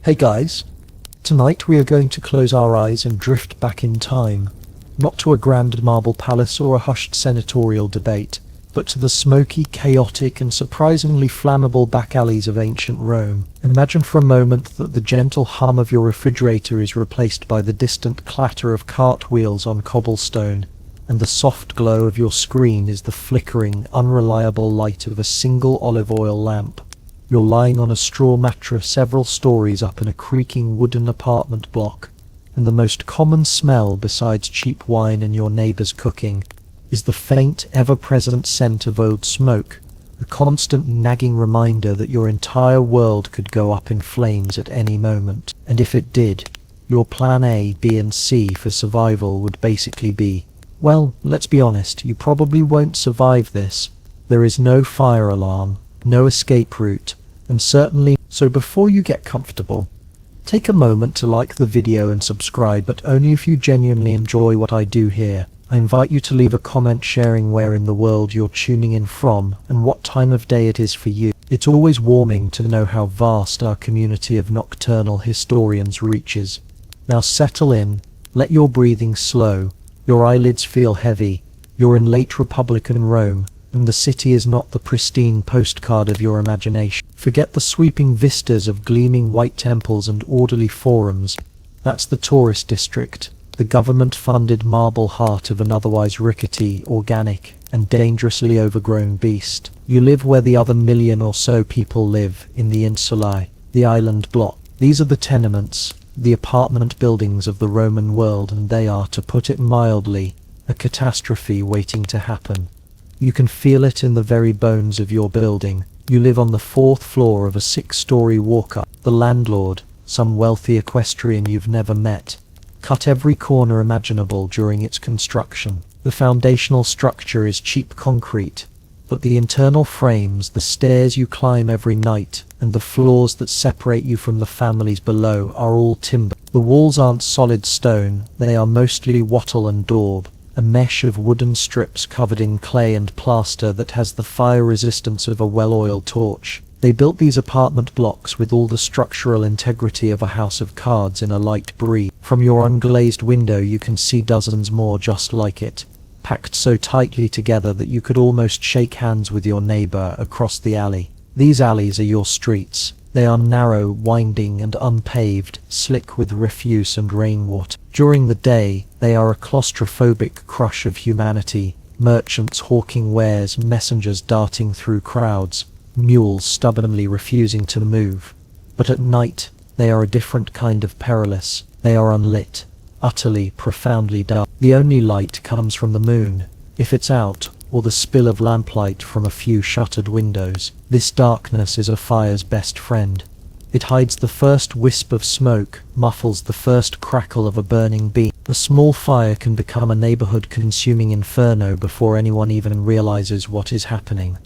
Hey guys, tonight we are going to close our eyes and drift back in time, not to a grand marble palace or a hushed senatorial debate, but to the smoky, chaotic and surprisingly flammable back alleys of ancient Rome. Imagine for a moment that the gentle hum of your refrigerator is replaced by the distant clatter of cartwheels on cobblestone, and the soft glow of your screen is the flickering, unreliable light of a single olive oil lamp. You're lying on a straw mattress several stories up in a creaking wooden apartment block, and the most common smell besides cheap wine and your neighbor's cooking is the faint, ever-present scent of old smoke, a constant nagging reminder that your entire world could go up in flames at any moment. And if it did, your plan A, B and C for survival would basically be, well, let's be honest, you probably won't survive this. There is no fire alarm, no escape route, and certainly. So before you get comfortable, take a moment to like the video and subscribe, but only if you genuinely enjoy what I do here. I invite you to leave a comment sharing where in the world you're tuning in from and what time of day it is for you. It's always warming to know how vast our community of nocturnal historians reaches. Now settle in, let your breathing slow, your eyelids feel heavy, you're in late Republican Rome, and the city is not the pristine postcard of your imagination. Forget the sweeping vistas of gleaming white temples and orderly forums. That's the tourist district, the government-funded marble heart of an otherwise rickety, organic, and dangerously overgrown beast. You live where the other million or so people live, in the insulae, the island block. These are the tenements, the apartment buildings of the Roman world, and they are, to put it mildly, a catastrophe waiting to happen. You can feel it in the very bones of your building. You live on the 4th floor of a 6-story walk-up. The landlord, some wealthy equestrian you've never met, cut every corner imaginable during its construction. The foundational structure is cheap concrete, but the internal frames, the stairs you climb every night, and the floors that separate you from the families below are all timber. The walls aren't solid stone, they are mostly wattle and daub, a mesh of wooden strips covered in clay and plaster that has the fire resistance of a well-oiled torch. They built these apartment blocks with all the structural integrity of a house of cards in a light breeze. From your unglazed window you can see dozens more just like it, packed so tightly together that you could almost shake hands with your neighbor across the alley. These alleys are your streets. They are narrow, winding and unpaved, slick with refuse and rainwater. During the day, they are a claustrophobic crush of humanity, merchants hawking wares, messengers darting through crowds, mules stubbornly refusing to move. But at night, they are a different kind of perilous. They are unlit, utterly, profoundly dark. The only light comes from the moon, if it's out, or the spill of lamplight from a few shuttered windows. This darkness is a fire's best friend. It hides the first wisp of smoke, muffles the first crackle of a burning beam. A small fire can become a neighborhood-consuming inferno before anyone even realizes what is happening.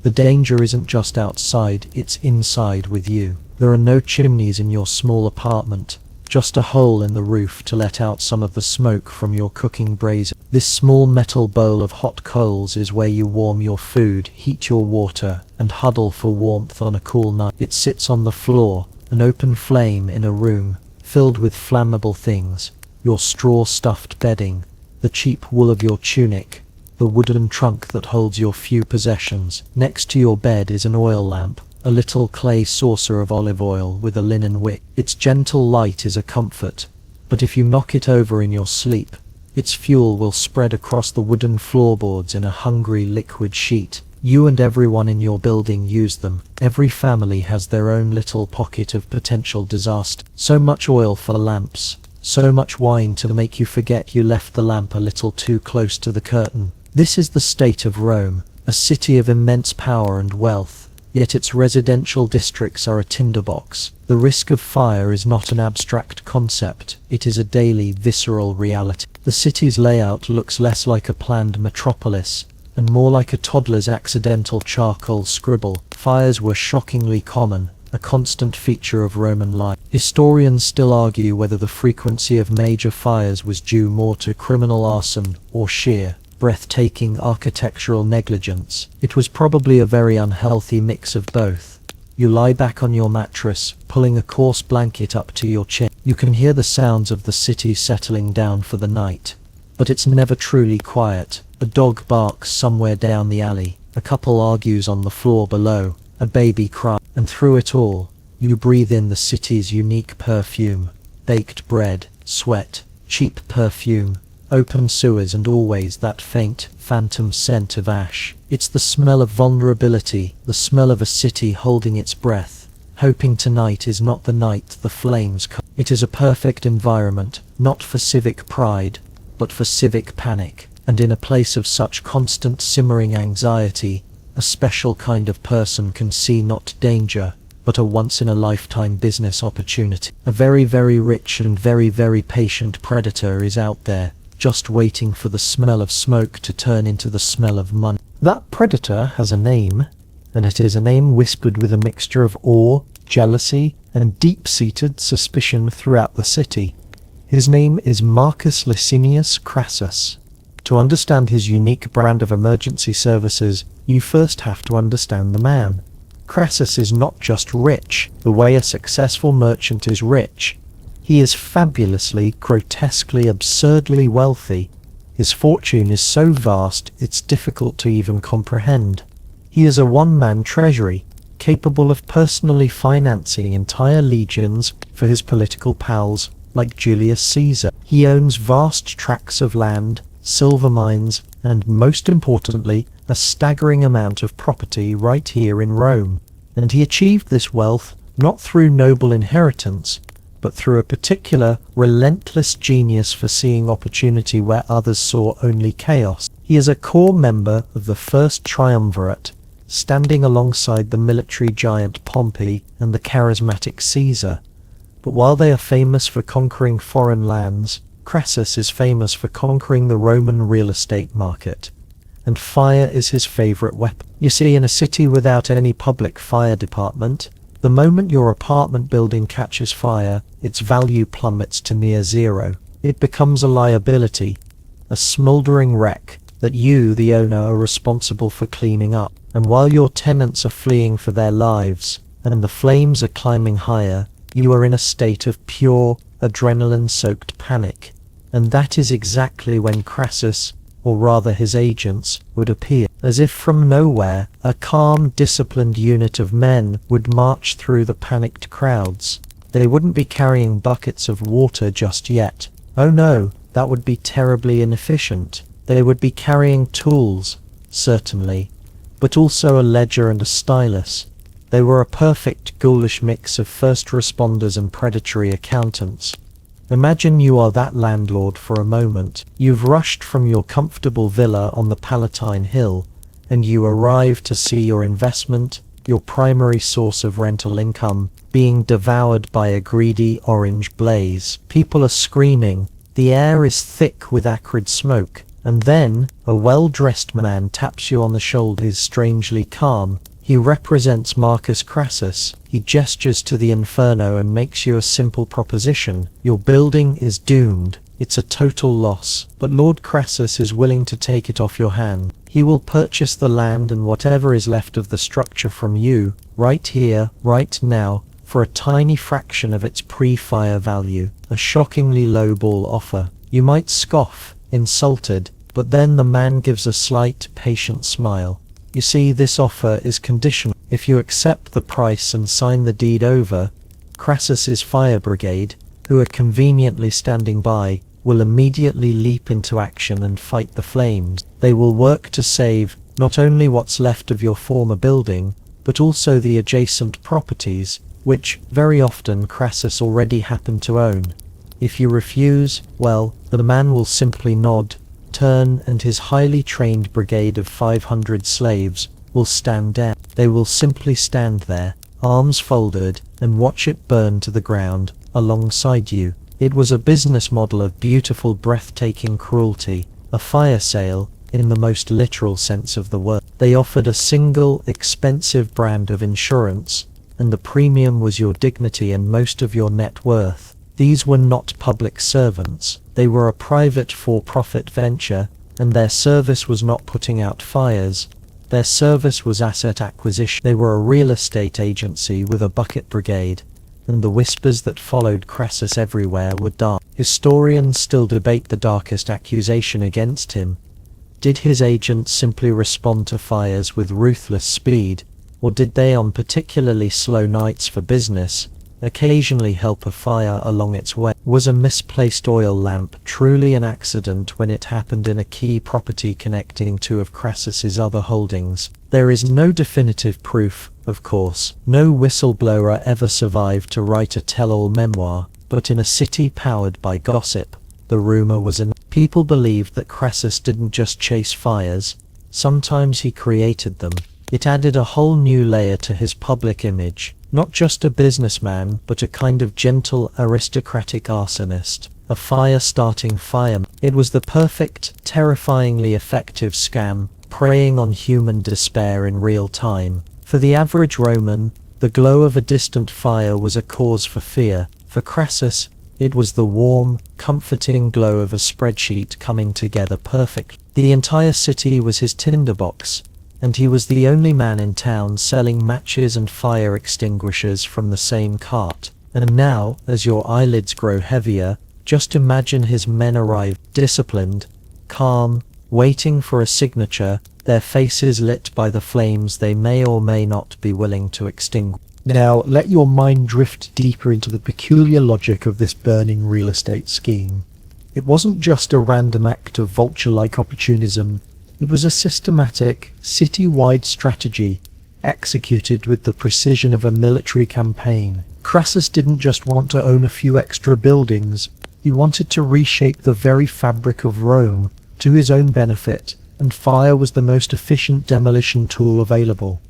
The danger isn't just outside, it's inside with you. There are no chimneys in your small apartment, just a hole in the roof to let out some of the smoke from your cooking brazier. This small metal bowl of hot coals is where you warm your food, heat your water, and huddle for warmth on a cool night. It sits on the floor, an open flame in a room, filled with flammable things, your straw-stuffed bedding, the cheap wool of your tunic, the wooden trunk that holds your few possessions. Next to your bed is an oil lamp, a little clay saucer of olive oil with a linen wick. Its gentle light is a comfort, but if you knock it over in your sleep, its fuel will spread across the wooden floorboards in a hungry liquid sheet. You and everyone in your building use them. Every family has their own little pocket of potential disaster. So much oil for lamps, so much wine to make you forget you left the lamp a little too close to the curtain. This is the state of Rome, a city of immense power and wealth, yet its residential districts are a tinderbox. The risk of fire is not an abstract concept, it is a daily, visceral reality. The city's layout looks less like a planned metropolis, and more like a toddler's accidental charcoal scribble. Fires were shockingly common, a constant feature of Roman life. Historians still argue whether the frequency of major fires was due more to criminal arson or sheer, breathtaking architectural negligence. It was probably a very unhealthy mix of both. You lie back on your mattress, pulling a coarse blanket up to your chin. You can hear the sounds of the city settling down for the night. But it's never truly quiet. A dog barks somewhere down the alley. A couple argues on the floor below. A baby cries. And through it all, you breathe in the city's unique perfume. Baked bread, sweat, cheap perfume, open sewers, and always that faint, phantom scent of ash. It's the smell of vulnerability, the smell of a city holding its breath, hoping tonight is not the night the flames come. It is a perfect environment, not for civic pride, but for civic panic. And in a place of such constant simmering anxiety, a special kind of person can see not danger, but a once-in-a-lifetime business opportunity. A very, very rich and very, very patient predator is out there, just waiting for the smell of smoke to turn into the smell of money. That predator has a name, and it is a name whispered with a mixture of awe, jealousy, and deep-seated suspicion throughout the city. His name is Marcus Licinius Crassus. To understand his unique brand of emergency services, you first have to understand the man. Crassus is not just rich, the way a successful merchant is rich. He is fabulously, grotesquely, absurdly wealthy. His fortune is so vast, it's difficult to even comprehend. He is a one-man treasury, capable of personally financing entire legions for his political pals, like Julius Caesar. He owns vast tracts of land, silver mines, and most importantly, a staggering amount of property right here in Rome. And he achieved this wealth not through noble inheritance, but through a particular, relentless genius for seeing opportunity where others saw only chaos. He is a core member of the first triumvirate, standing alongside the military giant Pompey and the charismatic Caesar. But while they are famous for conquering foreign lands, Crassus is famous for conquering the Roman real estate market. And fire is his favorite weapon. You see, in a city without any public fire department, the moment your apartment building catches fire, its value plummets to near zero. It becomes a liability, a smoldering wreck that you, the owner, are responsible for cleaning up. And while your tenants are fleeing for their lives, and the flames are climbing higher, you are in a state of pure, adrenaline-soaked panic. And that is exactly when Crassus, or rather his agents, would appear. As if from nowhere, a calm, disciplined unit of men would march through the panicked crowds. They wouldn't be carrying buckets of water just yet. Oh no, that would be terribly inefficient. They would be carrying tools, certainly, but also a ledger and a stylus. They were a perfect ghoulish mix of first responders and predatory accountants. Imagine you are that landlord for a moment. You've rushed from your comfortable villa on the Palatine Hill, and you arrive to see your investment, your primary source of rental income, being devoured by a greedy orange blaze. People are screaming, the air is thick with acrid smoke, and then a well-dressed man taps you on the shoulder. He's strangely calm. He represents Marcus Crassus. He gestures to the inferno and makes you a simple proposition. Your building is doomed. It's a total loss. But Lord Crassus is willing to take it off your hand. He will purchase the land and whatever is left of the structure from you, right here, right now, for a tiny fraction of its pre-fire value. A shockingly low-ball offer. You might scoff, insulted, but then the man gives a slight, patient smile. You see, this offer is conditional. If you accept the price and sign the deed over, Crassus's fire brigade, who are conveniently standing by, will immediately leap into action and fight the flames. They will work to save not only what's left of your former building, but also the adjacent properties, which, very often, Crassus already happened to own. If you refuse, well, the man will simply nod, turn, and his highly trained brigade of 500 slaves will stand down. They will simply stand there, arms folded, and watch it burn to the ground alongside you. It was a business model of beautiful, breathtaking cruelty, a fire sale in the most literal sense of the word. They offered a single, expensive brand of insurance, and the premium was your dignity and most of your net worth. These were not public servants. They were a private for-profit venture, and their service was not putting out fires, Their service was asset acquisition. They were a real estate agency with a bucket brigade, and the whispers that followed Crassus everywhere were dark. Historians still debate the darkest accusation against him. Did his agents simply respond to fires with ruthless speed, or did they, on particularly slow nights for business, occasionally help a fire along its way? Was a misplaced oil lamp truly an accident when it happened in a key property connecting two of Crassus's other holdings? There is no definitive proof, of course. No whistleblower ever survived to write a tell-all memoir, but in a city powered by gossip, the rumor was people believed that Crassus didn't just chase fires, sometimes he created them. It added a whole new layer to his public image. Not just a businessman, but a kind of gentle, aristocratic arsonist, a fire-starting fireman. It was the perfect, terrifyingly effective scam, preying on human despair in real time. For the average Roman, the glow of a distant fire was a cause for fear. For Crassus, it was the warm, comforting glow of a spreadsheet coming together perfectly. The entire city was his tinderbox, and he was the only man in town selling matches and fire extinguishers from the same cart. And now, as your eyelids grow heavier, just imagine his men arrive, disciplined, calm, waiting for a signature, their faces lit by the flames they may or may not be willing to extinguish. Now, let your mind drift deeper into the peculiar logic of this burning real estate scheme. It wasn't just a random act of vulture-like opportunism. It was a systematic, city-wide strategy, executed with the precision of a military campaign. Crassus didn't just want to own a few extra buildings, he wanted to reshape the very fabric of Rome to his own benefit, and fire was the most efficient demolition tool available.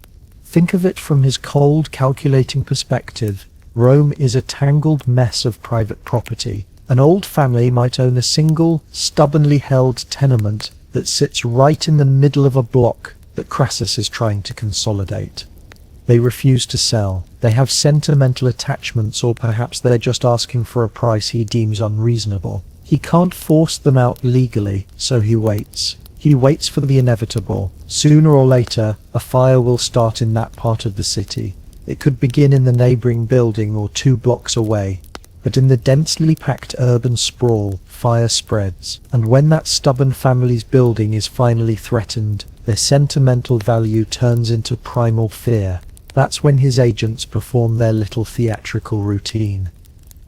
Think of it from his cold, calculating perspective. Rome is a tangled mess of private property. An old family might own a single, stubbornly held tenement that sits right in the middle of a block that Crassus is trying to consolidate. They refuse to sell. They have sentimental attachments, or perhaps they're just asking for a price he deems unreasonable. He can't force them out legally, so he waits. He waits for the inevitable. Sooner or later, a fire will start in that part of the city. It could begin in the neighboring building or 2 blocks away. But in the densely packed urban sprawl, fire spreads, and when that stubborn family's building is finally threatened, their sentimental value turns into primal fear. That's when his agents perform their little theatrical routine.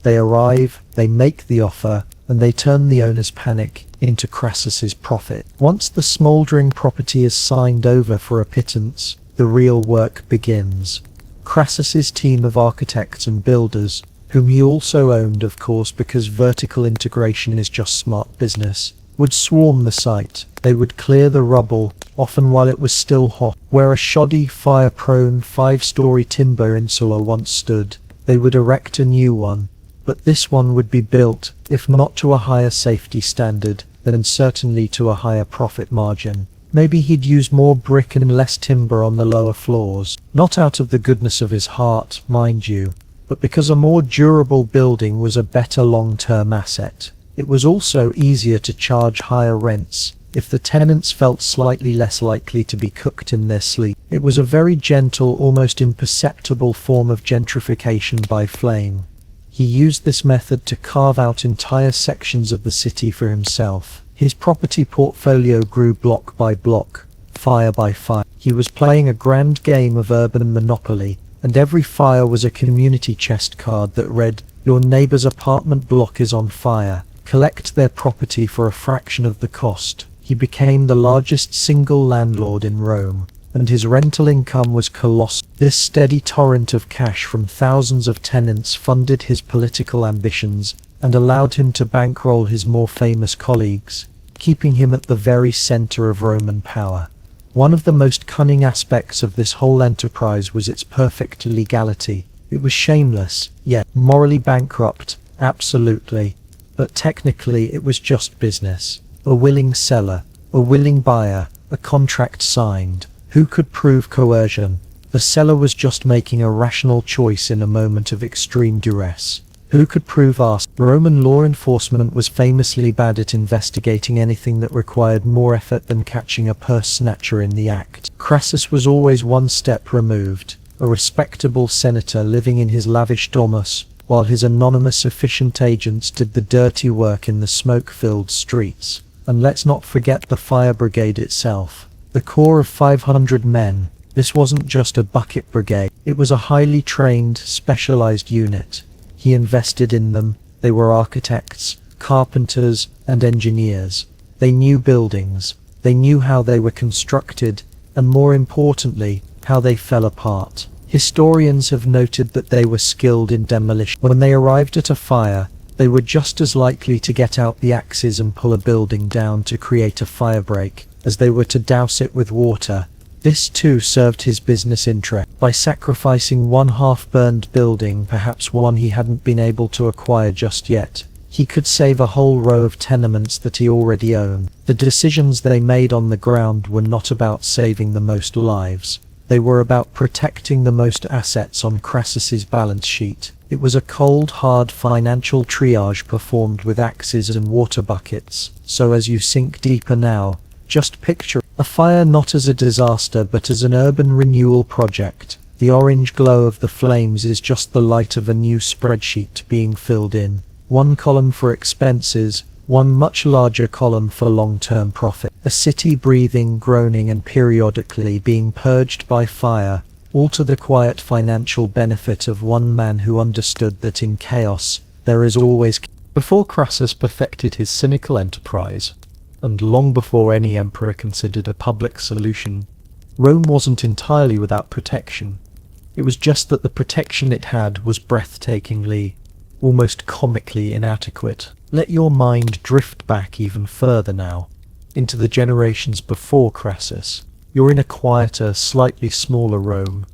They arrive, they make the offer, and they turn the owner's panic into Crassus's profit. Once the smouldering property is signed over for a pittance, the real work begins. Crassus's team of architects and builders, whom he also owned, of course, because vertical integration is just smart business, would swarm the site. They would clear the rubble, often while it was still hot. Where a shoddy, fire-prone 5-story timber insula once stood, they would erect a new one. But this one would be built, if not to a higher safety standard, then certainly to a higher profit margin. Maybe he'd use more brick and less timber on the lower floors. Not out of the goodness of his heart, mind you, but because a more durable building was a better long-term asset. It was also easier to charge higher rents if the tenants felt slightly less likely to be cooked in their sleep. It was a very gentle, almost imperceptible form of gentrification by flame. He used this method to carve out entire sections of the city for himself. His property portfolio grew block by block, fire by fire. He was playing a grand game of urban monopoly, and every fire was a community chest card that read, "Your neighbor's apartment block is on fire. Collect their property for a fraction of the cost." He became the largest single landlord in Rome, and his rental income was colossal. This steady torrent of cash from thousands of tenants funded his political ambitions and allowed him to bankroll his more famous colleagues, keeping him at the very center of Roman power. One of the most cunning aspects of this whole enterprise was its perfect legality. It was shameless, yet morally bankrupt, absolutely. But technically it was just business. A willing seller, a willing buyer, a contract signed. Who could prove coercion? The seller was just making a rational choice in a moment of extreme duress. Who could prove arson? Roman law enforcement was famously bad at investigating anything that required more effort than catching a purse snatcher in the act. Crassus was always one step removed, a respectable senator living in his lavish domus, while his anonymous efficient agents did the dirty work in the smoke-filled streets. And let's not forget the fire brigade itself. The corps of 500 men. This wasn't just a bucket brigade. It was a highly trained, specialized unit. He invested in them. They were architects, carpenters, and engineers. They knew buildings. They knew how they were constructed, and more importantly, how they fell apart. Historians have noted that they were skilled in demolition. When they arrived at a fire, they were just as likely to get out the axes and pull a building down to create a firebreak, as they were to douse it with water. This too served his business interest. By sacrificing one half-burned building, perhaps one he hadn't been able to acquire just yet, he could save a whole row of tenements that he already owned. The decisions they made on the ground were not about saving the most lives. They were about protecting the most assets on Crassus's balance sheet. It was a cold, hard financial triage performed with axes and water buckets. So as you sink deeper now, just picture a fire not as a disaster but as an urban renewal project. The orange glow of the flames is just the light of a new spreadsheet being filled in. One column for expenses, one much larger column for long-term profit. A city breathing, groaning, and periodically being purged by fire, all to the quiet financial benefit of one man who understood that in chaos there is always... Before Crassus perfected his cynical enterprise, and long before any emperor considered a public solution, Rome wasn't entirely without protection. It was just that the protection it had was breathtakingly, almost comically inadequate. Let your mind drift back even further now, into the generations before Crassus. You're in a quieter, slightly smaller Rome,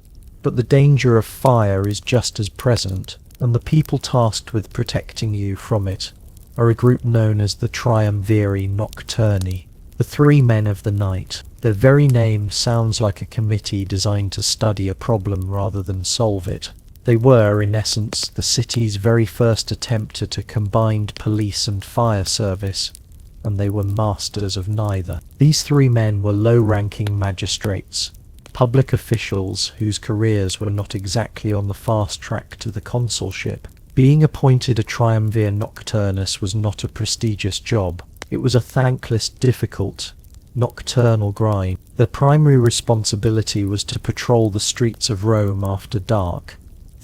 but the danger of fire is just as present, and the people tasked with protecting you from it are a group known as the Triumviri Nocturni, the three men of the night. Their very name sounds like a committee designed to study a problem rather than solve it. They were, in essence, the city's very first attempt at a combined police and fire service, and they were masters of neither. These three men were low-ranking magistrates, public officials whose careers were not exactly on the fast track to the consulship. Being appointed a Triumvir Nocturnus was not a prestigious job. It was a thankless, difficult, nocturnal grind. Their primary responsibility was to patrol the streets of Rome after dark,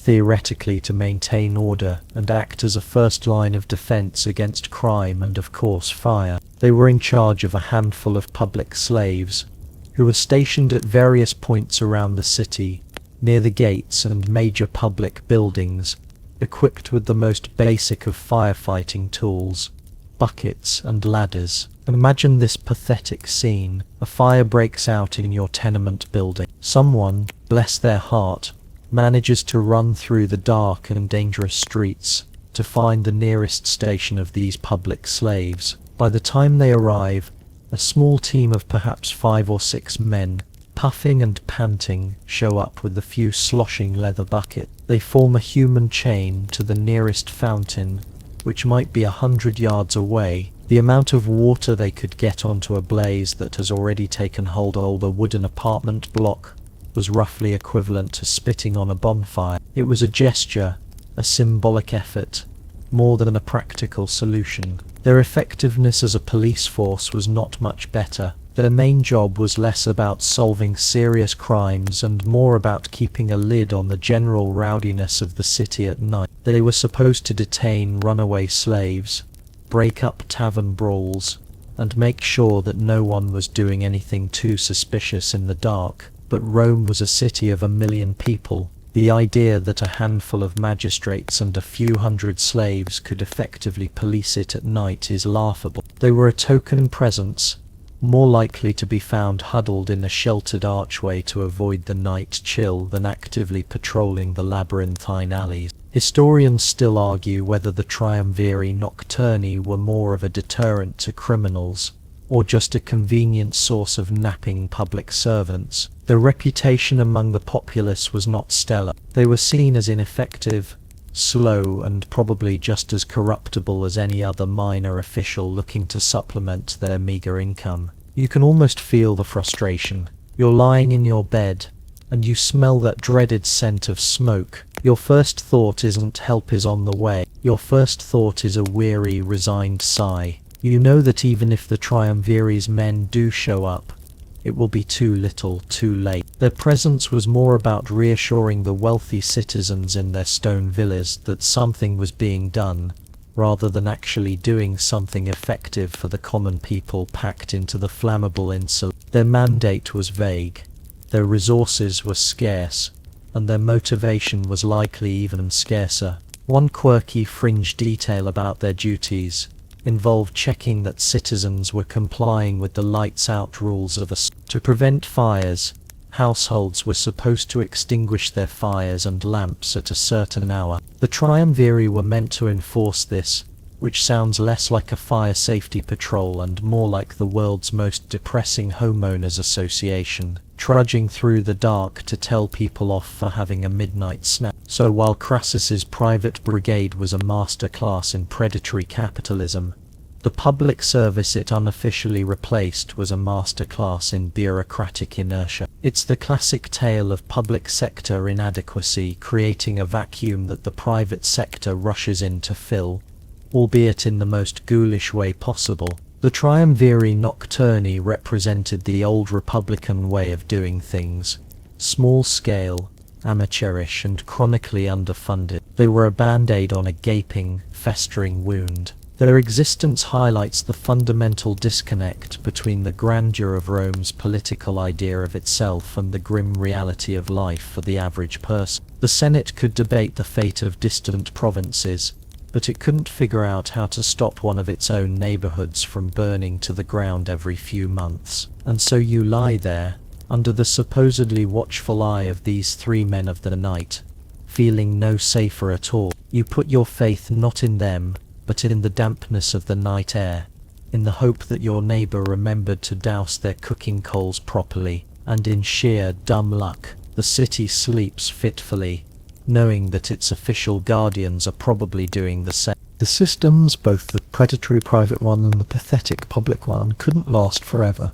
theoretically to maintain order and act as a first line of defense against crime and, of course, fire. They were in charge of a handful of public slaves, who were stationed at various points around the city, near the gates and major public buildings, equipped with the most basic of firefighting tools, buckets and ladders. Imagine this pathetic scene. A fire breaks out in your tenement building. Someone, bless their heart, manages to run through the dark and dangerous streets to find the nearest station of these public slaves. By the time they arrive, a small team of perhaps 5 or 6 men, puffing and panting, show up with a few sloshing leather buckets. They form a human chain to the nearest fountain, which might be 100 yards away. The amount of water they could get onto a blaze that has already taken hold of a wooden apartment block was roughly equivalent to spitting on a bonfire. It was a gesture, a symbolic effort, more than a practical solution. Their effectiveness as a police force was not much better. Their main job was less about solving serious crimes and more about keeping a lid on the general rowdiness of the city at night. They were supposed to detain runaway slaves, break up tavern brawls, and make sure that no one was doing anything too suspicious in the dark. But Rome was a city of 1 million people. The idea that a handful of magistrates and a few hundred slaves could effectively police it at night is laughable. They were a token presence, more likely to be found huddled in a sheltered archway to avoid the night chill than actively patrolling the labyrinthine alleys. Historians still argue whether the Triumviri Nocturni were more of a deterrent to criminals, or just a convenient source of napping public servants. Their reputation among the populace was not stellar. They were seen as ineffective, slow, and probably just as corruptible as any other minor official looking to supplement their meager income. You can almost feel the frustration. You're lying in your bed, and you smell that dreaded scent of smoke. Your first thought isn't help is on the way. Your first thought is a weary, resigned sigh. You know that even if the Triumvirate's men do show up, it will be too little, too late. Their presence was more about reassuring the wealthy citizens in their stone villas that something was being done, rather than actually doing something effective for the common people packed into the flammable insul. Their mandate was vague, their resources were scarce, and their motivation was likely even scarcer. One quirky fringe detail about their duties involved checking that citizens were complying with the lights-out rules of to prevent fires. Households were supposed to extinguish their fires and lamps at a certain hour. The Triumvirate were meant to enforce this, which sounds less like a fire safety patrol and more like the world's most depressing homeowners association, trudging through the dark to tell people off for having a midnight snack. So while Crassus's private brigade was a masterclass in predatory capitalism, the public service it unofficially replaced was a masterclass in bureaucratic inertia. It's the classic tale of public sector inadequacy creating a vacuum that the private sector rushes in to fill, albeit in the most ghoulish way possible. The Triumvirate Nocturni represented the old Republican way of doing things, small-scale, amateurish and chronically underfunded. They were a band-aid on a gaping, festering wound. Their existence highlights the fundamental disconnect between the grandeur of Rome's political idea of itself and the grim reality of life for the average person. The Senate could debate the fate of distant provinces, but it couldn't figure out how to stop one of its own neighborhoods from burning to the ground every few months. And so you lie there, under the supposedly watchful eye of these three men of the night, feeling no safer at all. You put your faith not in them, but in the dampness of the night air, in the hope that your neighbor remembered to douse their cooking coals properly, and in sheer dumb luck, the city sleeps fitfully, knowing that its official guardians are probably doing the same. The systems, both the predatory private one and the pathetic public one, couldn't last forever.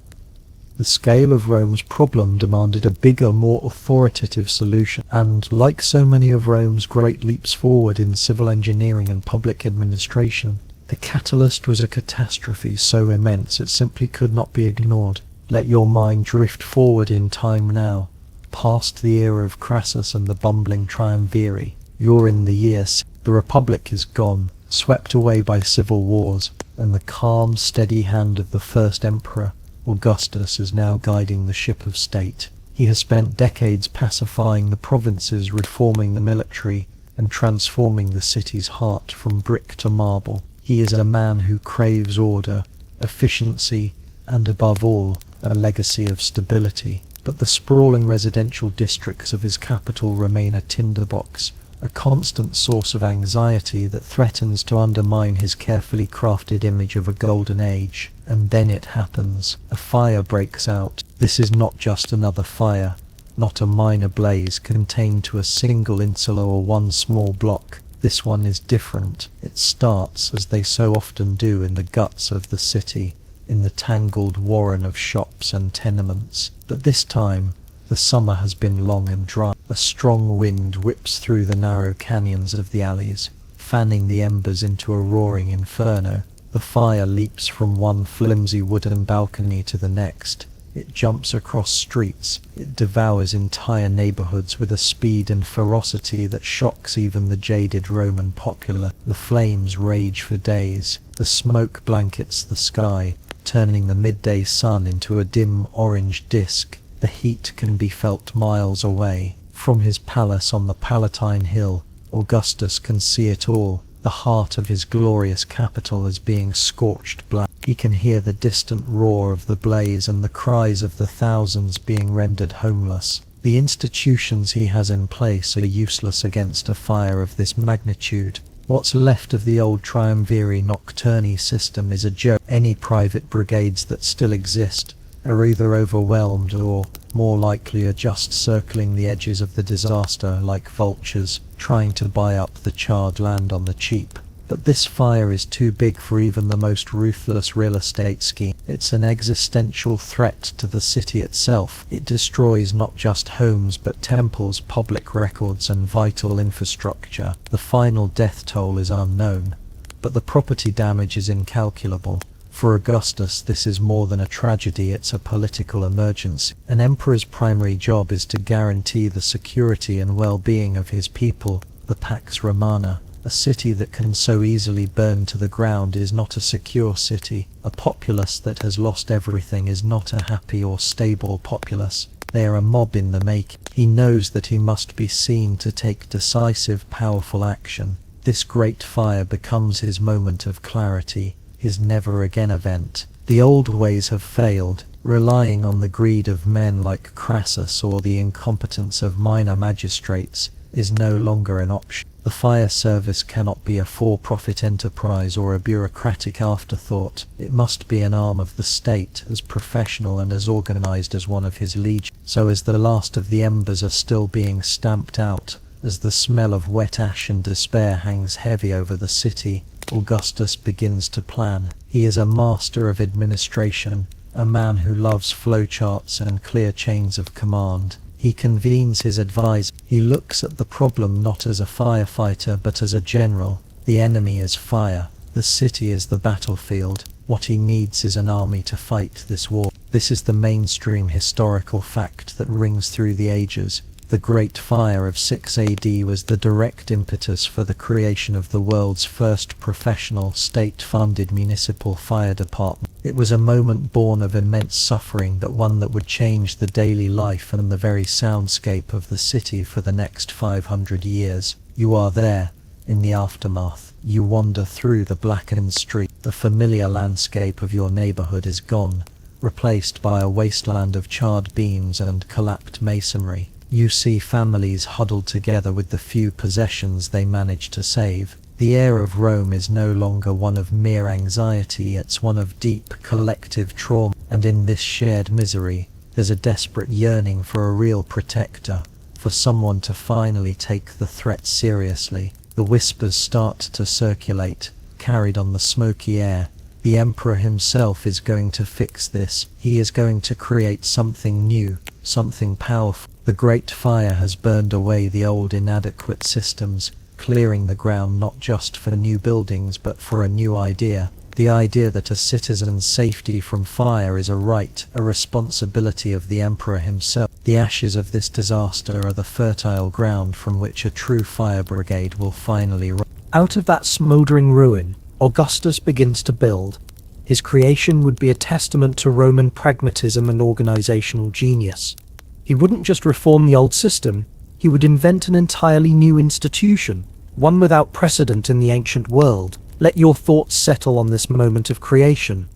The scale of Rome's problem demanded a bigger, more authoritative solution, and like so many of Rome's great leaps forward in civil engineering and public administration, the catalyst was a catastrophe so immense it simply could not be ignored. Let your mind drift forward in time now, past the era of Crassus and the bumbling Triumvirate. You're in the year 6. The Republic is gone, swept away by civil wars, and the calm, steady hand of the first Emperor Augustus is now guiding the ship of state. He has spent decades pacifying the provinces, reforming the military, and transforming the city's heart from brick to marble. He is a man who craves order, efficiency, and above all, a legacy of stability. But the sprawling residential districts of his capital remain a tinderbox, a constant source of anxiety that threatens to undermine his carefully crafted image of a golden age. And then it happens. A fire breaks out. This is not just another fire, not a minor blaze contained to a single insula or one small block. This one is different. It starts, as they so often do, in the guts of the city, in the tangled warren of shops and tenements. But this time, the summer has been long and dry. A strong wind whips through the narrow canyons of the alleys, fanning the embers into a roaring inferno. The fire leaps from one flimsy wooden balcony to the next. It jumps across streets. It devours entire neighborhoods with a speed and ferocity that shocks even the jaded Roman populace. The flames rage for days. The smoke blankets the sky, turning the midday sun into a dim orange disk. The heat can be felt miles away. From his palace on the Palatine Hill, Augustus can see it all. The heart of his glorious capital is being scorched black. He can hear the distant roar of the blaze and the cries of the thousands being rendered homeless. The institutions he has in place are useless against a fire of this magnitude. What's left of the old Triumvirate Nocturni system is a joke. Any private brigades that still exist are either overwhelmed or, more likely, are just circling the edges of the disaster like vultures, trying to buy up the charred land on the cheap. But this fire is too big for even the most ruthless real estate scheme. It's an existential threat to the city itself. It destroys not just homes but temples, public records and vital infrastructure. The final death toll is unknown, but the property damage is incalculable. For Augustus, this is more than a tragedy, it's a political emergency. An emperor's primary job is to guarantee the security and well-being of his people, the Pax Romana. A city that can so easily burn to the ground is not a secure city. A populace that has lost everything is not a happy or stable populace. They are a mob in the making. He knows that he must be seen to take decisive, powerful action. This great fire becomes his moment of clarity, his never-again event. The old ways have failed. Relying on the greed of men like Crassus or the incompetence of minor magistrates is no longer an option. The fire service cannot be a for-profit enterprise or a bureaucratic afterthought. It must be an arm of the state, as professional and as organized as one of his legions. So as the last of the embers are still being stamped out, as the smell of wet ash and despair hangs heavy over the city, Augustus begins to plan. He is a master of administration, a man who loves flowcharts and clear chains of command. He convenes his advisors. He looks at the problem not as a firefighter but as a general. The enemy is fire. The city is the battlefield. What he needs is an army to fight this war. This is the mainstream historical fact that rings through the ages. The Great Fire of 6 AD was the direct impetus for the creation of the world's first professional, state-funded municipal fire department. It was a moment born of immense suffering, but one that would change the daily life and the very soundscape of the city for the next 500 years. You are there, in the aftermath. You wander through the blackened street. The familiar landscape of your neighborhood is gone, replaced by a wasteland of charred beams and collapsed masonry. You see families huddled together with the few possessions they managed to save. The air of Rome is no longer one of mere anxiety, it's one of deep collective trauma. And in this shared misery, there's a desperate yearning for a real protector, for someone to finally take the threat seriously. The whispers start to circulate, carried on the smoky air. The emperor himself is going to fix this. He is going to create something new, something powerful. The great fire has burned away the old inadequate systems, clearing the ground not just for new buildings but for a new idea. The idea that a citizen's safety from fire is a right, a responsibility of the emperor himself. The ashes of this disaster are the fertile ground from which a true fire brigade will finally rise. Out of that smouldering ruin, Augustus begins to build. His creation would be a testament to Roman pragmatism and organizational genius. He wouldn't just reform the old system, he would invent an entirely new institution, one without precedent in the ancient world. Let your thoughts settle on this moment of creation.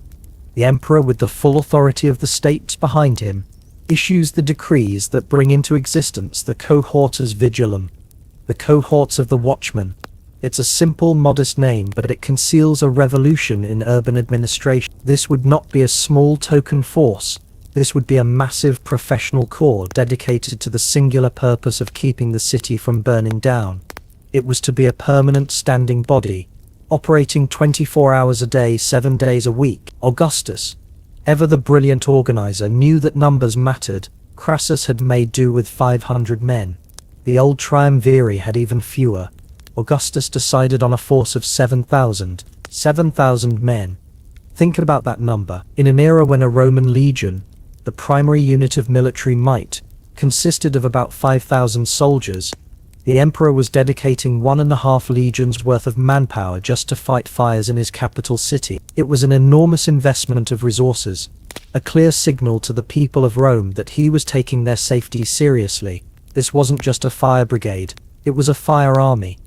The emperor, with the full authority of the state behind him, issues the decrees that bring into existence the cohortes vigilum, the cohorts of the watchmen. It's a simple, modest name, but it conceals a revolution in urban administration. This would not be a small token force. This would be a massive professional corps dedicated to the singular purpose of keeping the city from burning down. It was to be a permanent standing body, operating 24 hours a day, 7 days a week. Augustus, ever the brilliant organizer, knew that numbers mattered. Crassus had made do with 500 men. The old triumvirate had even fewer. Augustus decided on a force of 7,000 men. Think about that number. In an era when a Roman legion, the primary unit of military might, consisted of about 5,000 soldiers, the emperor was dedicating 1.5 legions worth of manpower just to fight fires in his capital city. It was an enormous investment of resources, a clear signal to the people of Rome that he was taking their safety seriously. This wasn't just a fire brigade, it was a fire army.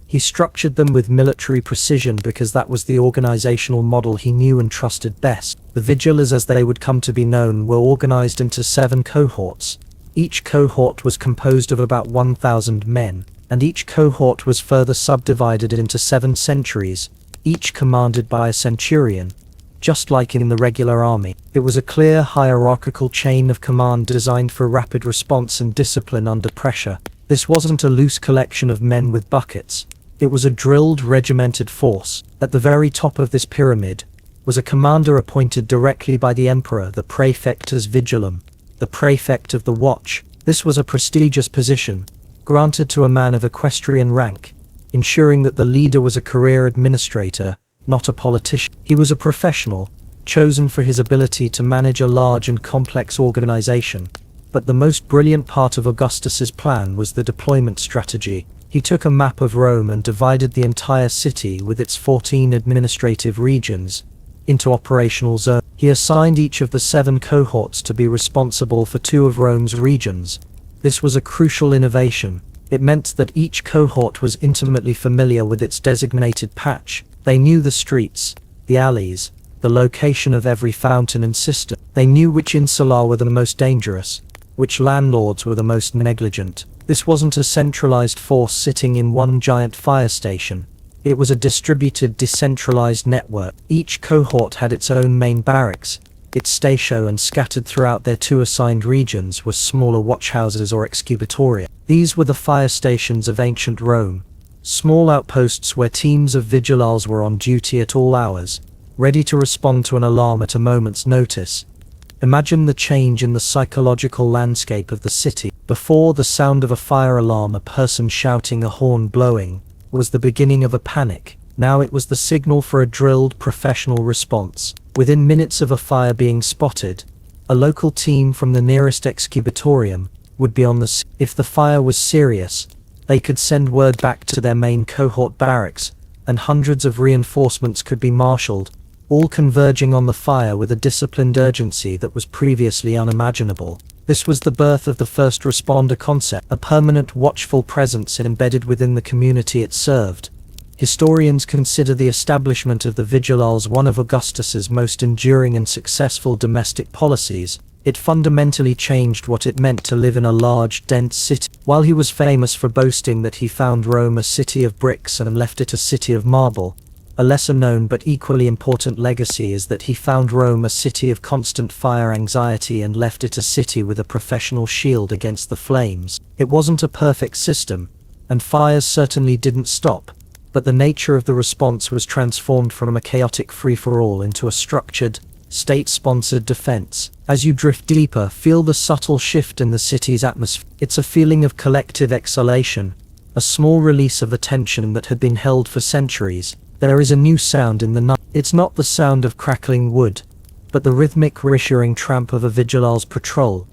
He structured them with military precision because that was the organizational model he knew and trusted best. The Vigiles, as they would come to be known, were organized into 7 cohorts. Each cohort was composed of about 1,000 men, and each cohort was further subdivided into 7 centuries, each commanded by a centurion. Just like in the regular army, it was a clear hierarchical chain of command designed for rapid response and discipline under pressure. This wasn't a loose collection of men with buckets. It was a drilled, regimented force. At the very top of this pyramid was a commander appointed directly by the emperor, the praefectus vigilum, the prefect of the watch. This was a prestigious position, granted to a man of equestrian rank, ensuring that the leader was a career administrator, not a politician. He was a professional, chosen for his ability to manage a large and complex organization. But the most brilliant part of Augustus's plan was the deployment strategy. He took a map of Rome and divided the entire city with its 14 administrative regions into operational zones. He assigned each of the 7 cohorts to be responsible for 2 of Rome's regions. This was a crucial innovation. It meant that each cohort was intimately familiar with its designated patch. They knew the streets, the alleys, the location of every fountain and cistern. They knew which insula were the most dangerous, which landlords were the most negligent. This wasn't a centralized force sitting in one giant fire station. It was a distributed, decentralized network. Each cohort had its own main barracks, its station, and scattered throughout their 2 assigned regions were smaller watchhouses or excubatoria. These were the fire stations of ancient Rome, small outposts where teams of Vigiles were on duty at all hours, ready to respond to an alarm at a moment's notice. Imagine the change in the psychological landscape of the city. Before, the sound of a fire alarm, a person shouting, a horn blowing, was the beginning of a panic. Now it was the signal for a drilled, professional response. Within minutes of a fire being spotted, a local team from the nearest excubatorium would be on the scene. If the fire was serious, they could send word back to their main cohort barracks, and hundreds of reinforcements could be marshaled, all converging on the fire with a disciplined urgency that was previously unimaginable. This was the birth of the first responder concept, a permanent watchful presence embedded within the community it served. Historians consider the establishment of the Vigiles one of Augustus's most enduring and successful domestic policies. It fundamentally changed what it meant to live in a large, dense city. While he was famous for boasting that he found Rome a city of bricks and left it a city of marble, a lesser-known but equally important legacy is that he found Rome a city of constant fire anxiety and left it a city with a professional shield against the flames. It wasn't a perfect system, and fires certainly didn't stop, but the nature of the response was transformed from a chaotic free-for-all into a structured, state-sponsored defense. As you drift deeper, feel the subtle shift in the city's atmosphere. It's a feeling of collective exhalation, a small release of the tension that had been held for centuries. There is a new sound in the night. It's not the sound of crackling wood, but the rhythmic, reassuring tramp of a Vigiles patrol,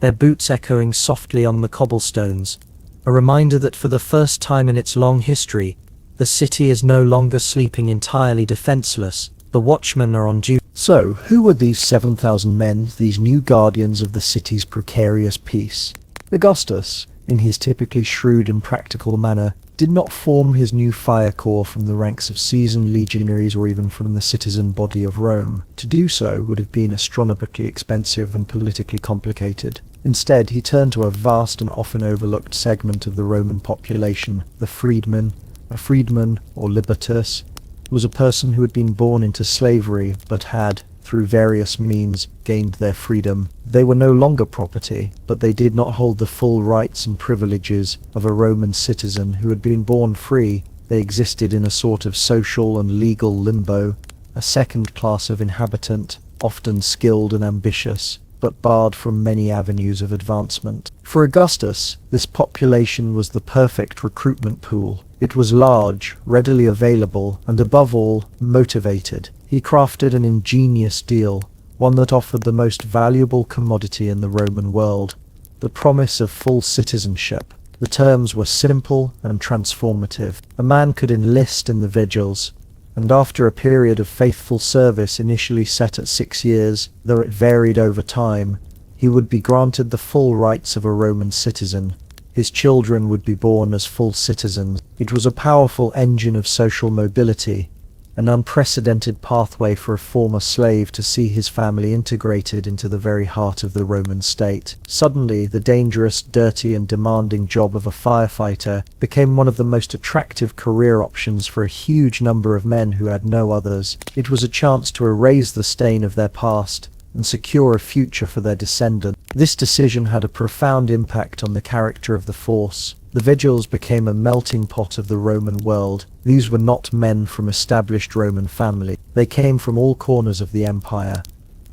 their boots echoing softly on the cobblestones, a reminder that for the first time in its long history, the city is no longer sleeping entirely defenseless. The watchmen are on duty. So, who were these 7,000 men, these new guardians of the city's precarious peace? Augustus, in his typically shrewd and practical manner, did not form his new fire corps from the ranks of seasoned legionaries or even from the citizen body of Rome. To do so would have been astronomically expensive and politically complicated. Instead, he turned to a vast and often overlooked segment of the Roman population, the freedmen. A freedman, or libertus, was a person who had been born into slavery but had, through various means, gained their freedom. They were no longer property, but they did not hold the full rights and privileges of a Roman citizen who had been born free. They existed in a sort of social and legal limbo, a second class of inhabitant, often skilled and ambitious, but barred from many avenues of advancement. For Augustus, this population was the perfect recruitment pool. It was large, readily available, and above all, motivated. He crafted an ingenious deal, one that offered the most valuable commodity in the Roman world, the promise of full citizenship. The terms were simple and transformative. A man could enlist in the Vigiles, and after a period of faithful service initially set at 6 years, though it varied over time, he would be granted the full rights of a Roman citizen. His children would be born as full citizens. It was a powerful engine of social mobility, an unprecedented pathway for a former slave to see his family integrated into the very heart of the Roman state. Suddenly, the dangerous, dirty, and demanding job of a firefighter became one of the most attractive career options for a huge number of men who had no others. It was a chance to erase the stain of their past and secure a future for their descendants. This decision had a profound impact on the character of the force. The Vigiles became a melting pot of the Roman world. These were not men from established Roman family. They came from all corners of the empire.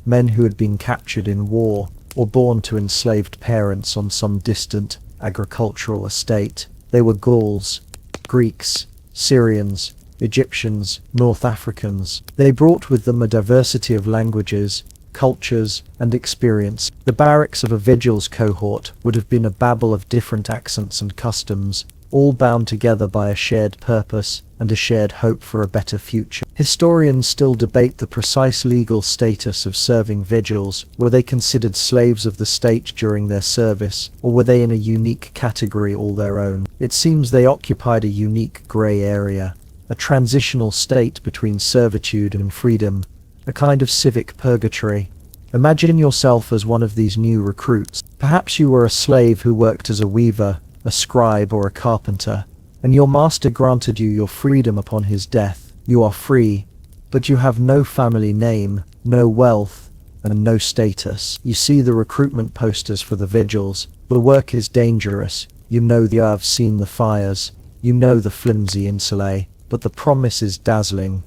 Men who had been captured in war, or born to enslaved parents on some distant agricultural estate. They were Gauls, Greeks, Syrians, Egyptians, North Africans. They brought with them a diversity of languages, cultures, and experience. The barracks of a Vigiles cohort would have been a babel of different accents and customs, all bound together by a shared purpose and a shared hope for a better future. Historians still debate the precise legal status of serving Vigiles. Were they considered slaves of the state during their service, or were they in a unique category all their own? It seems they occupied a unique grey area, a transitional state between servitude and freedom, a kind of civic purgatory. Imagine yourself as one of these new recruits. Perhaps you were a slave who worked as a weaver, a scribe, or a carpenter, and your master granted you your freedom upon his death. You are free, but you have no family name, no wealth, and no status. You see the recruitment posters for the Vigiles. The work is dangerous. You know you have seen the fires. You know the flimsy insulae, but the promise is dazzling.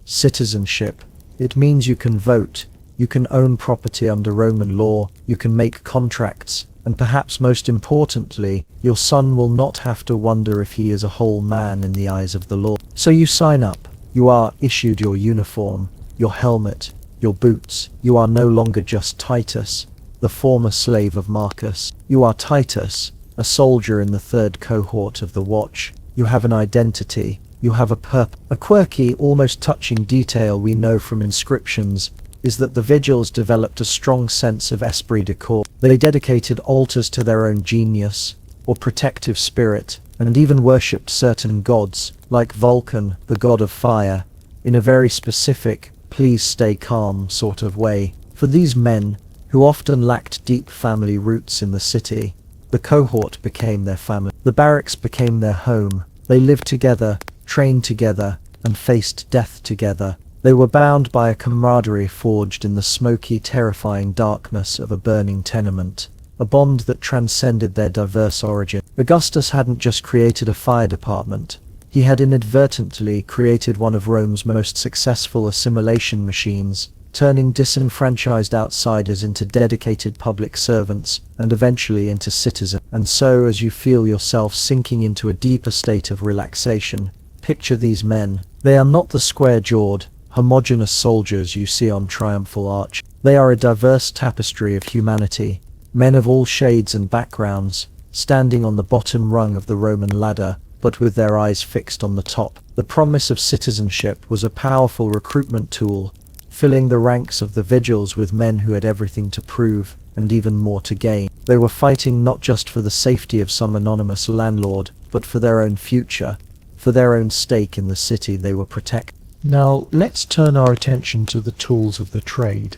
Citizenship. It means you can vote, you can own property under Roman law, you can make contracts, and perhaps most importantly, your son will not have to wonder if he is a whole man in the eyes of the law. So you sign up. You are issued your uniform, your helmet, your boots. You are no longer just Titus, the former slave of Marcus. You are Titus, a soldier in the third cohort of the Watch. You have an identity. You have a purpose. A quirky, almost touching detail we know from inscriptions is that the Vigiles developed a strong sense of esprit de corps. They dedicated altars to their own genius, or protective spirit, and even worshipped certain gods, like Vulcan, the god of fire, in a very specific, please stay calm sort of way. For these men, who often lacked deep family roots in the city, the cohort became their family. The barracks became their home. They lived together, trained together, and faced death together. They were bound by a camaraderie forged in the smoky, terrifying darkness of a burning tenement, a bond that transcended their diverse origin. Augustus hadn't just created a fire department. He had inadvertently created one of Rome's most successful assimilation machines, turning disenfranchised outsiders into dedicated public servants, and eventually into citizens. And so, as you feel yourself sinking into a deeper state of relaxation, picture these men. They are not the square-jawed, homogeneous soldiers you see on Triumphal Arch. They are a diverse tapestry of humanity, men of all shades and backgrounds, standing on the bottom rung of the Roman ladder, but with their eyes fixed on the top. The promise of citizenship was a powerful recruitment tool, filling the ranks of the Vigiles with men who had everything to prove, and even more to gain. They were fighting not just for the safety of some anonymous landlord, but for their own future, for their own stake in the city they were protecting. Now, let's turn our attention to the tools of the trade.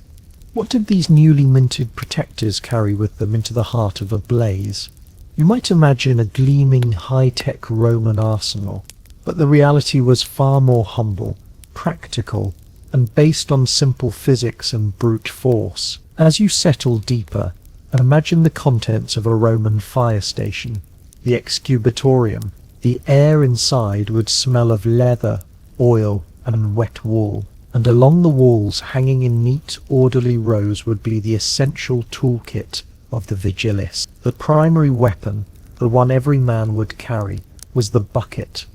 What did these newly minted protectors carry with them into the heart of a blaze? You might imagine a gleaming, high-tech Roman arsenal, but the reality was far more humble, practical, and based on simple physics and brute force. As you settle deeper, imagine the contents of a Roman fire station, the excubatorium. The air inside would smell of leather, oil, and wet wool, and along the walls, hanging in neat, orderly rows, would be the essential toolkit of the Vigiles. The primary weapon, the one every man would carry, was the bucket,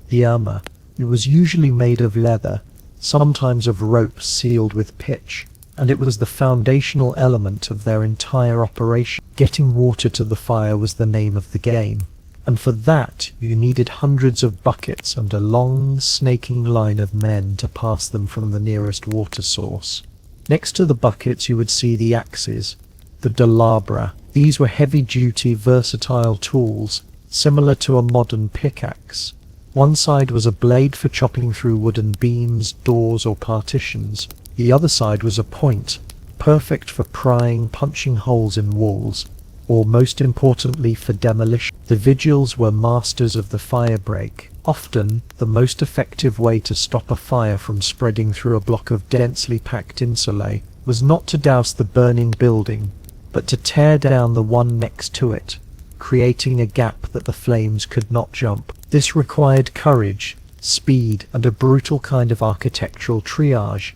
the armor. It was usually made of leather, sometimes of rope sealed with pitch, and it was the foundational element of their entire operation. Getting water to the fire was the name of the game, and for that you needed hundreds of buckets and a long, snaking line of men to pass them from the nearest water source. Next to the buckets you would see the axes, the delabra. These were heavy-duty, versatile tools, similar to a modern pickaxe. One side was a blade for chopping through wooden beams, doors, or partitions. The other side was a point, perfect for prying, punching holes in walls, or most importantly for demolition. The Vigiles were masters of the fire break. Often, the most effective way to stop a fire from spreading through a block of densely packed insulae was not to douse the burning building, but to tear down the one next to it. creating a gap that the flames could not jump. This required courage, speed, and a brutal kind of architectural triage.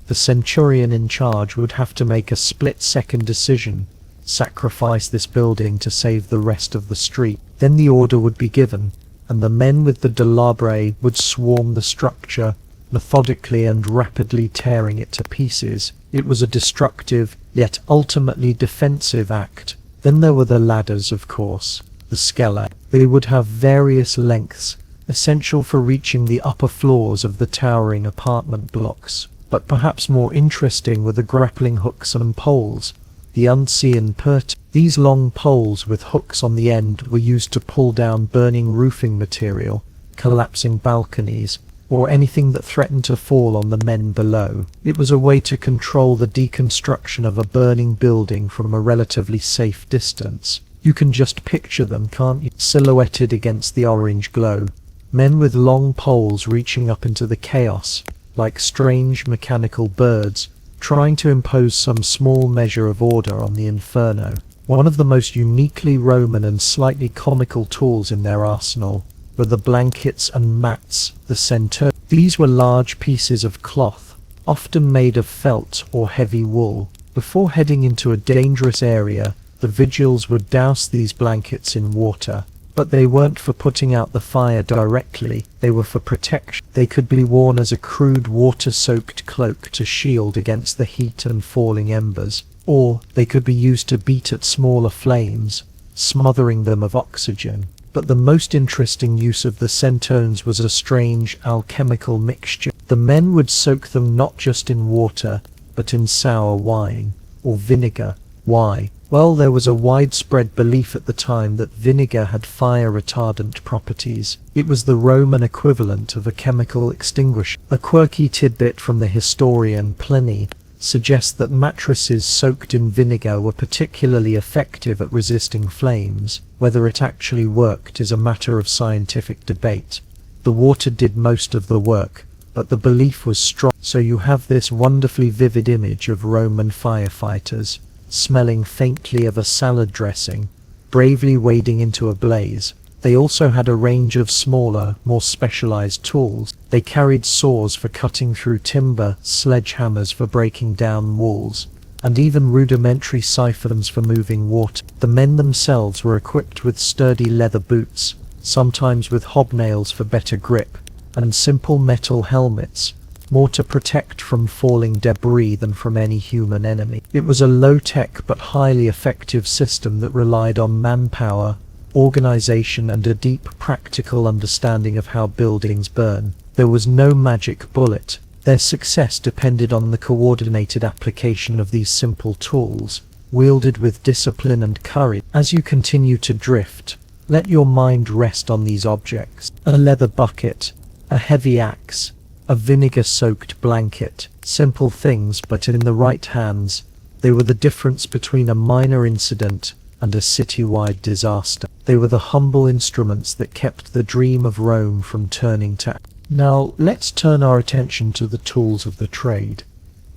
The centurion in charge would have to make a split-second decision: sacrifice this building to save the rest of the street. Then the order would be given, and the men with the laughably would swarm the structure, methodically and rapidly tearing it to pieces. It was a destructive, yet ultimately defensive act. Then there were the ladders, of course, the skella. They would have various lengths, essential for reaching the upper floors of the towering apartment blocks. But perhaps more interesting were the grappling hooks and poles, the unseen pert. These long poles with hooks on the end were used to pull down burning roofing material, collapsing balconies, or anything that threatened to fall on the men below. It was a way to control the deconstruction of a burning building from a relatively safe distance. You can just picture them, can't you? Silhouetted against the orange glow. Men with long poles reaching up into the chaos, like strange mechanical birds, trying to impose some small measure of order on the inferno. One of the most uniquely Roman and slightly comical tools in their arsenal were the blankets and mats, the center. These were large pieces of cloth, often made of felt or heavy wool. Before heading into a dangerous area, the Vigiles would douse these blankets in water. But they weren't for putting out the fire directly, they were for protection. They could be worn as a crude water-soaked cloak to shield against the heat and falling embers, or they could be used to beat at smaller flames, smothering them of oxygen. But the most interesting use of the centones was a strange alchemical mixture. The men would soak them not just in water, but in sour wine, or vinegar. Why? Well, there was a widespread belief at the time that vinegar had fire-retardant properties. It was the Roman equivalent of a chemical extinguisher. A quirky tidbit from the historian Pliny suggests that mattresses soaked in vinegar were particularly effective at resisting flames. Whether it actually worked is a matter of scientific debate. The water did most of the work, but the belief was strong. So you have this wonderfully vivid image of Roman firefighters, smelling faintly of a salad dressing, bravely wading into a blaze. They also had a range of smaller, more specialized tools. They carried saws for cutting through timber, sledgehammers for breaking down walls, and even rudimentary siphons for moving water. The men themselves were equipped with sturdy leather boots, sometimes with hobnails for better grip, and simple metal helmets, more to protect from falling debris than from any human enemy. It was a low-tech but highly effective system that relied on manpower, organization, and a deep practical understanding of how buildings burn. There was no magic bullet. Their success depended on the coordinated application of these simple tools, wielded with discipline and courage. As you continue to drift, let your mind rest on these objects: a leather bucket, a heavy axe, a vinegar-soaked blanket. Simple things, but in the right hands, they were the difference between a minor incident and a citywide disaster. They were the humble instruments that kept the dream of Rome from turning to. Now, let's turn our attention to the tools of the trade.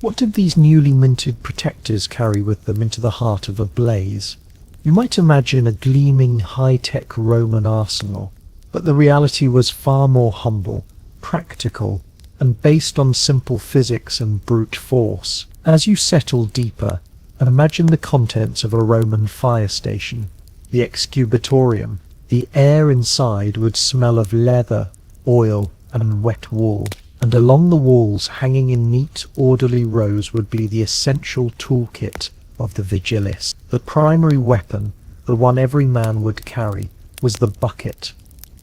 What did these newly minted protectors carry with them into the heart of a blaze? You might imagine a gleaming high-tech Roman arsenal, but the reality was far more humble, practical, and based on simple physics and brute force. As you settle deeper, imagine the contents of a Roman fire station, the excubatorium. The air inside would smell of leather, oil, and wet wool, and along the walls, hanging in neat, orderly rows, would be the essential toolkit of the Vigiles. The primary weapon, the one every man would carry, was the bucket,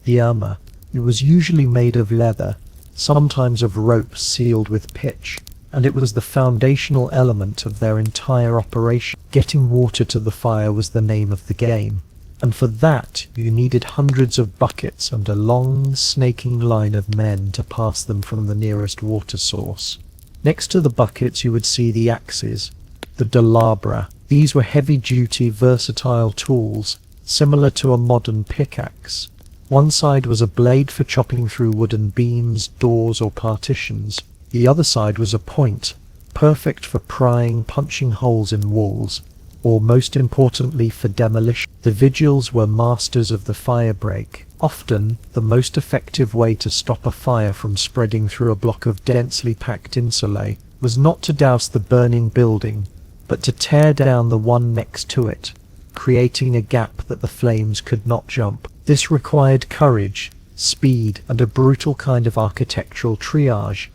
the armor. It was usually made of leather, sometimes of rope sealed with pitch, and it was the foundational element of their entire operation. Getting water to the fire was the name of the game, and for that you needed hundreds of buckets and a long, snaking line of men to pass them from the nearest water source. Next to the buckets you would see the axes, the delabra. These were heavy-duty, versatile tools, similar to a modern pickaxe. One side was a blade for chopping through wooden beams, doors, or partitions. The other side was a point, perfect for prying, punching holes in walls, or most importantly for demolition. The Vigiles were masters of the fire break. Often, the most effective way to stop a fire from spreading through a block of densely packed insulae was not to douse the burning building, but to tear down the one next to it, creating a gap that the flames could not jump. This required courage, speed, and a brutal kind of architectural triage.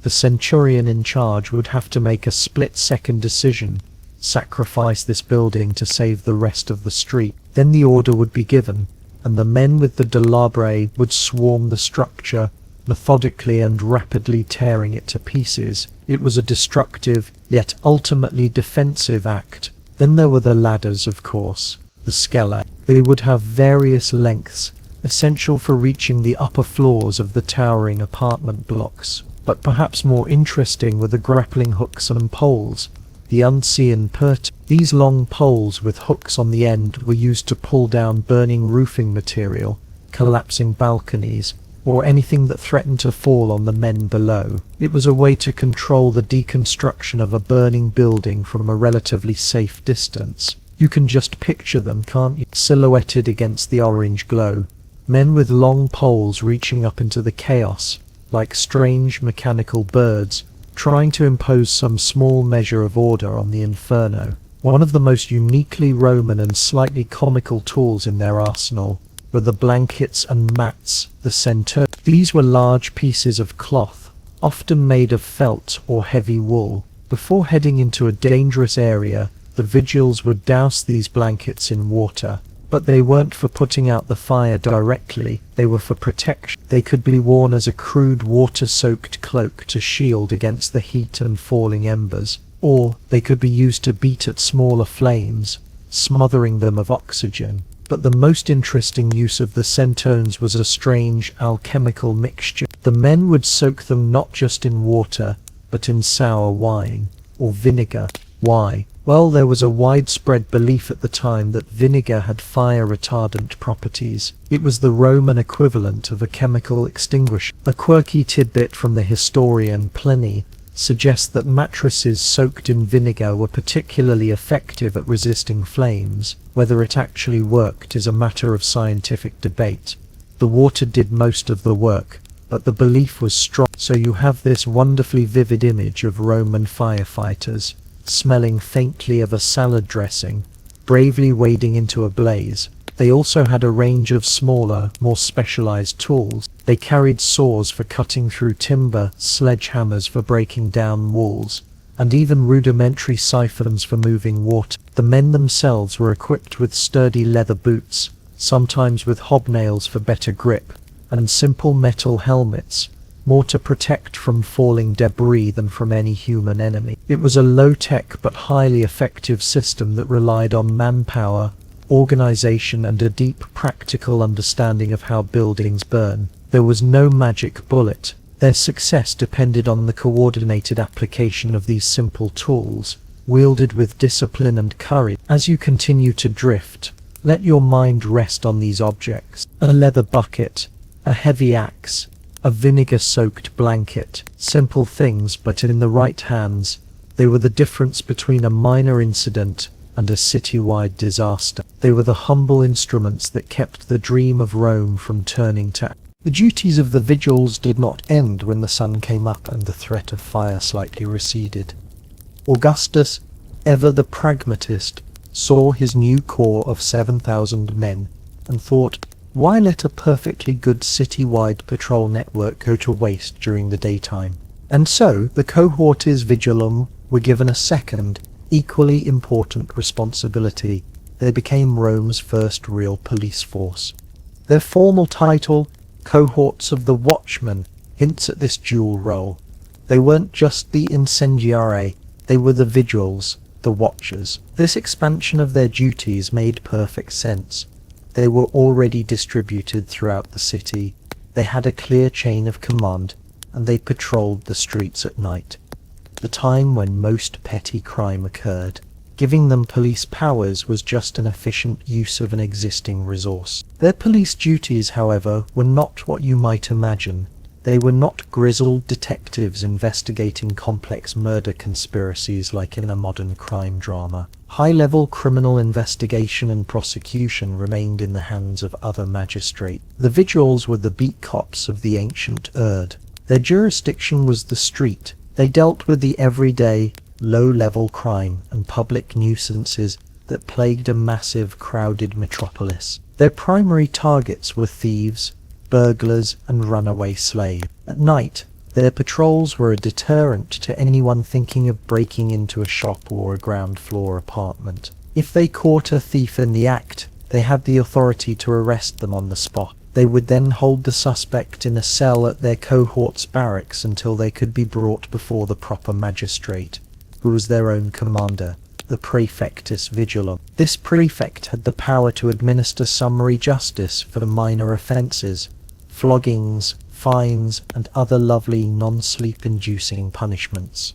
The centurion in charge would have to make a split-second decision: sacrifice this building to save the rest of the street. Then the order would be given, and the men with the laughably would swarm the structure, methodically and rapidly tearing it to pieces. It was a destructive, yet ultimately defensive act. Then there were the ladders, of course, the scala. They would have various lengths, essential for reaching the upper floors of the towering apartment blocks. But perhaps more interesting were the grappling hooks and poles, the unseen pert. These long poles with hooks on the end were used to pull down burning roofing material, collapsing balconies, or anything that threatened to fall on the men below. It was a way to control the deconstruction of a burning building from a relatively safe distance. You can just picture them, can't you? Silhouetted against the orange glow, men with long poles reaching up into the chaos, like strange mechanical birds, trying to impose some small measure of order on the inferno. One of the most uniquely Roman and slightly comical tools in their arsenal were the blankets and mats, the center. These were large pieces of cloth, often made of felt or heavy wool. Before heading into a dangerous area, the Vigiles would douse these blankets in water. But they weren't for putting out the fire directly, they were for protection. They could be worn as a crude water-soaked cloak to shield against the heat and falling embers, or they could be used to beat at smaller flames, smothering them of oxygen. But the most interesting use of the centones was a strange alchemical mixture. The men would soak them not just in water, but in sour wine, or vinegar. Why? Well, there was a widespread belief at the time that vinegar had fire retardant properties. It was the Roman equivalent of a chemical extinguisher. A quirky tidbit from the historian Pliny suggests that mattresses soaked in vinegar were particularly effective at resisting flames. Whether it actually worked is a matter of scientific debate. The water did most of the work, but the belief was strong. So you have this wonderfully vivid image of Roman firefighters, smelling faintly of a salad dressing, bravely wading into a blaze. They also had a range of smaller, more specialized tools. They carried saws for cutting through timber, sledgehammers for breaking down walls, and even rudimentary siphons for moving water. The men themselves were equipped with sturdy leather boots, sometimes with hobnails for better grip, and simple metal helmets, more to protect from falling debris than from any human enemy. It was a low-tech but highly effective system that relied on manpower, organization, and a deep practical understanding of how buildings burn. There was no magic bullet. Their success depended on the coordinated application of these simple tools, wielded with discipline and courage. As you continue to drift, let your mind rest on these objects: a leather bucket, a heavy axe, a vinegar-soaked blanket. Simple things, but in the right hands, they were the difference between a minor incident and a city-wide disaster. They were the humble instruments that kept the dream of Rome from turning to. The duties of the Vigiles did not end when the sun came up and the threat of fire slightly receded. Augustus, ever the pragmatist, saw his new corps of 7,000 men and thought, why let a perfectly good city-wide patrol network go to waste during the daytime? And so the cohortes vigilum were given a second, equally important responsibility. They became Rome's first real police force. Their formal title, Cohorts of the Watchmen, hints at this dual role. They weren't just the incendiarii, they were the Vigiles, the Watchers. This expansion of their duties made perfect sense. They were already distributed throughout the city, they had a clear chain of command, and they patrolled the streets at night, the time when most petty crime occurred. Giving them police powers was just an efficient use of an existing resource. Their police duties, however, were not what you might imagine. They were not grizzled detectives investigating complex murder conspiracies like in a modern crime drama. High-level criminal investigation and prosecution remained in the hands of other magistrates. The Vigiles were the beat cops of the ancient Erd. Their jurisdiction was the street. They dealt with the everyday, low-level crime and public nuisances that plagued a massive, crowded metropolis. Their primary targets were thieves, burglars, and runaway slaves. At night, their patrols were a deterrent to anyone thinking of breaking into a shop or a ground-floor apartment. If they caught a thief in the act, they had the authority to arrest them on the spot. They would then hold the suspect in a cell at their cohort's barracks until they could be brought before the proper magistrate, who was their own commander, the praefectus vigilum. This prefect had the power to administer summary justice for minor offences, floggings, fines, and other lovely non-sleep-inducing punishments.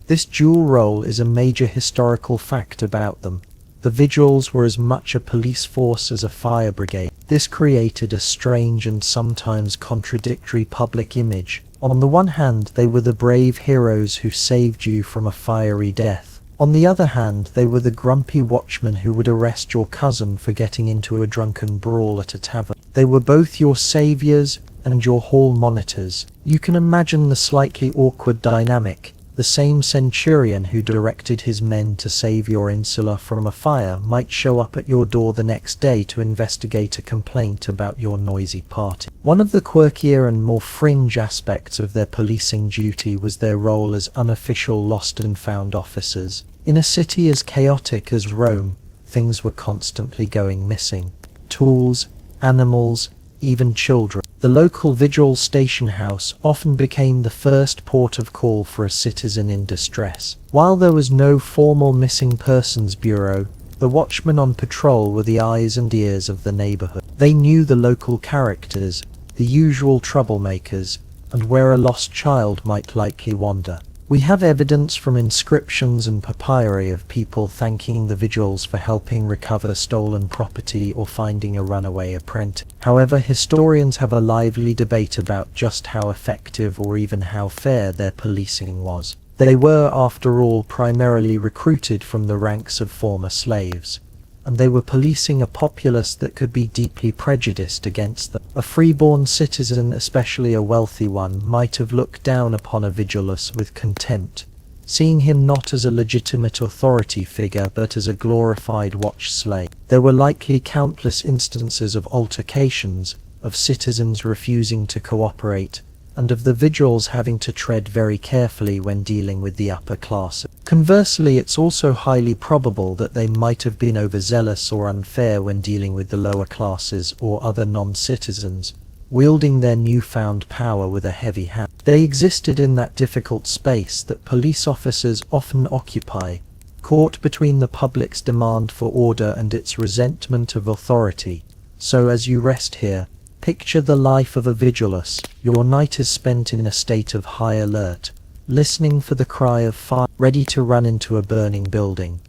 This dual role is a major historical fact about them. The Vigiles were as much a police force as a fire brigade. This created a strange and sometimes contradictory public image. On the one hand, they were the brave heroes who saved you from a fiery death. On the other hand, they were the grumpy watchmen who would arrest your cousin for getting into a drunken brawl at a tavern. They were both your saviours and your hall monitors. You can imagine the slightly awkward dynamic. The same centurion who directed his men to save your insula from a fire might show up at your door the next day to investigate a complaint about your noisy party. One of the quirkier and more fringe aspects of their policing duty was their role as unofficial lost and found officers. In a city as chaotic as Rome, things were constantly going missing. Tools, animals, even children. The local Vigil station house often became the first port of call for a citizen in distress. While there was no formal missing persons bureau, the watchmen on patrol were the eyes and ears of the neighborhood. They knew the local characters, the usual troublemakers, and where a lost child might likely wander. We have evidence from inscriptions and papyri of people thanking the Vigiles for helping recover stolen property or finding a runaway apprentice. However, historians have a lively debate about just how effective or even how fair their policing was. They were, after all, primarily recruited from the ranks of former slaves, and they were policing a populace that could be deeply prejudiced against them. A freeborn citizen, especially a wealthy one, might have looked down upon a Vigilus with contempt, seeing him not as a legitimate authority figure but as a glorified watch slave. There were likely countless instances of altercations, of citizens refusing to cooperate, and of the Vigiles having to tread very carefully when dealing with the upper class. Conversely, it's also highly probable that they might have been overzealous or unfair when dealing with the lower classes or other non-citizens, wielding their newfound power with a heavy hand. They existed in that difficult space that police officers often occupy, caught between the public's demand for order and its resentment of authority. So as you rest here, picture the life of a Vigilus. Your night is spent in a state of high alert, listening for the cry of fire, ready to run into a burning building.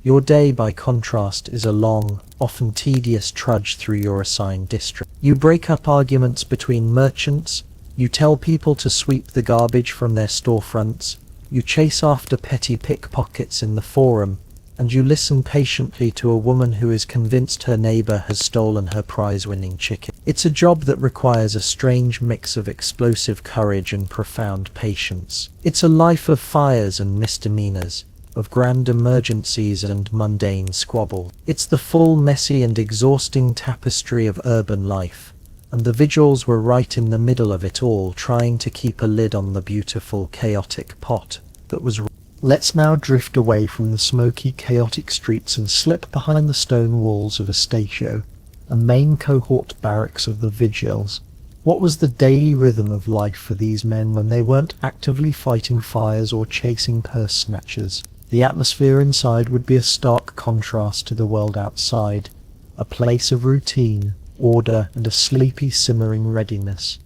Your day, by contrast, is a long, often tedious trudge through your assigned district. You break up arguments between merchants, you tell people to sweep the garbage from their storefronts, you chase after petty pickpockets in the forum, and you listen patiently to a woman who is convinced her neighbor has stolen her prize-winning chicken. It's a job that requires a strange mix of explosive courage and profound patience. It's a life of fires and misdemeanors, of grand emergencies and mundane squabble. It's the full, messy and exhausting tapestry of urban life, and the Vigiles were right in the middle of it all, trying to keep a lid on the beautiful, chaotic pot that was. Let's now drift away from the smoky, chaotic streets and slip behind the stone walls of a statio, a main cohort barracks of the Vigiles. What was the daily rhythm of life for these men when they weren't actively fighting fires or chasing purse snatchers? The atmosphere inside would be a stark contrast to the world outside, a place of routine, order, and a sleepy, simmering readiness.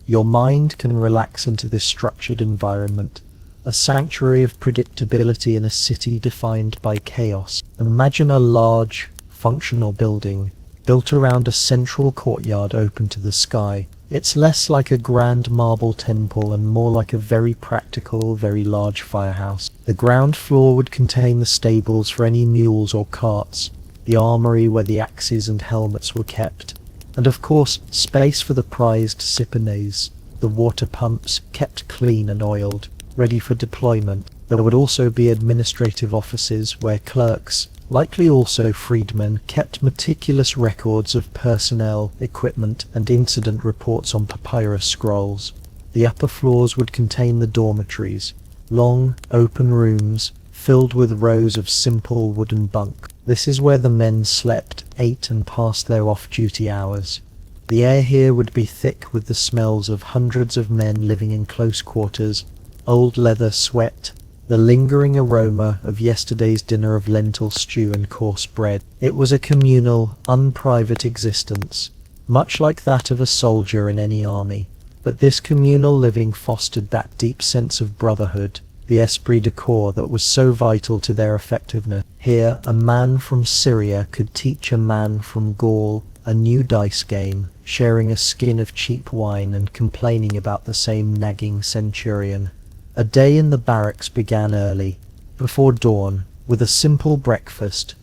Your mind can relax into this structured environment, a sanctuary of predictability in a city defined by chaos. Imagine a large, functional building, built around a central courtyard open to the sky. It's less like a grand marble temple and more like a very practical, very large firehouse. The ground floor would contain the stables for any mules or carts, the armory where the axes and helmets were kept, and of course space for the prized cipernes, the water pumps kept clean and oiled, ready for deployment. There would also be administrative offices where clerks, likely also freedmen, kept meticulous records of personnel, equipment, and incident reports on papyrus scrolls. The upper floors would contain the dormitories, long, open rooms filled with rows of simple wooden bunk. This is where the men slept, ate, and passed their off-duty hours. The air here would be thick with the smells of hundreds of men living in close quarters, old leather sweat, the lingering aroma of yesterday's dinner of lentil stew and coarse bread. It was a communal, unprivate existence, much like that of a soldier in any army. But this communal living fostered that deep sense of brotherhood, the esprit de corps that was so vital to their effectiveness. Here, a man from Syria could teach a man from Gaul a new dice game, sharing a skin of cheap wine and complaining about the same nagging centurion. A day in the barracks began early, before dawn, with a simple breakfast.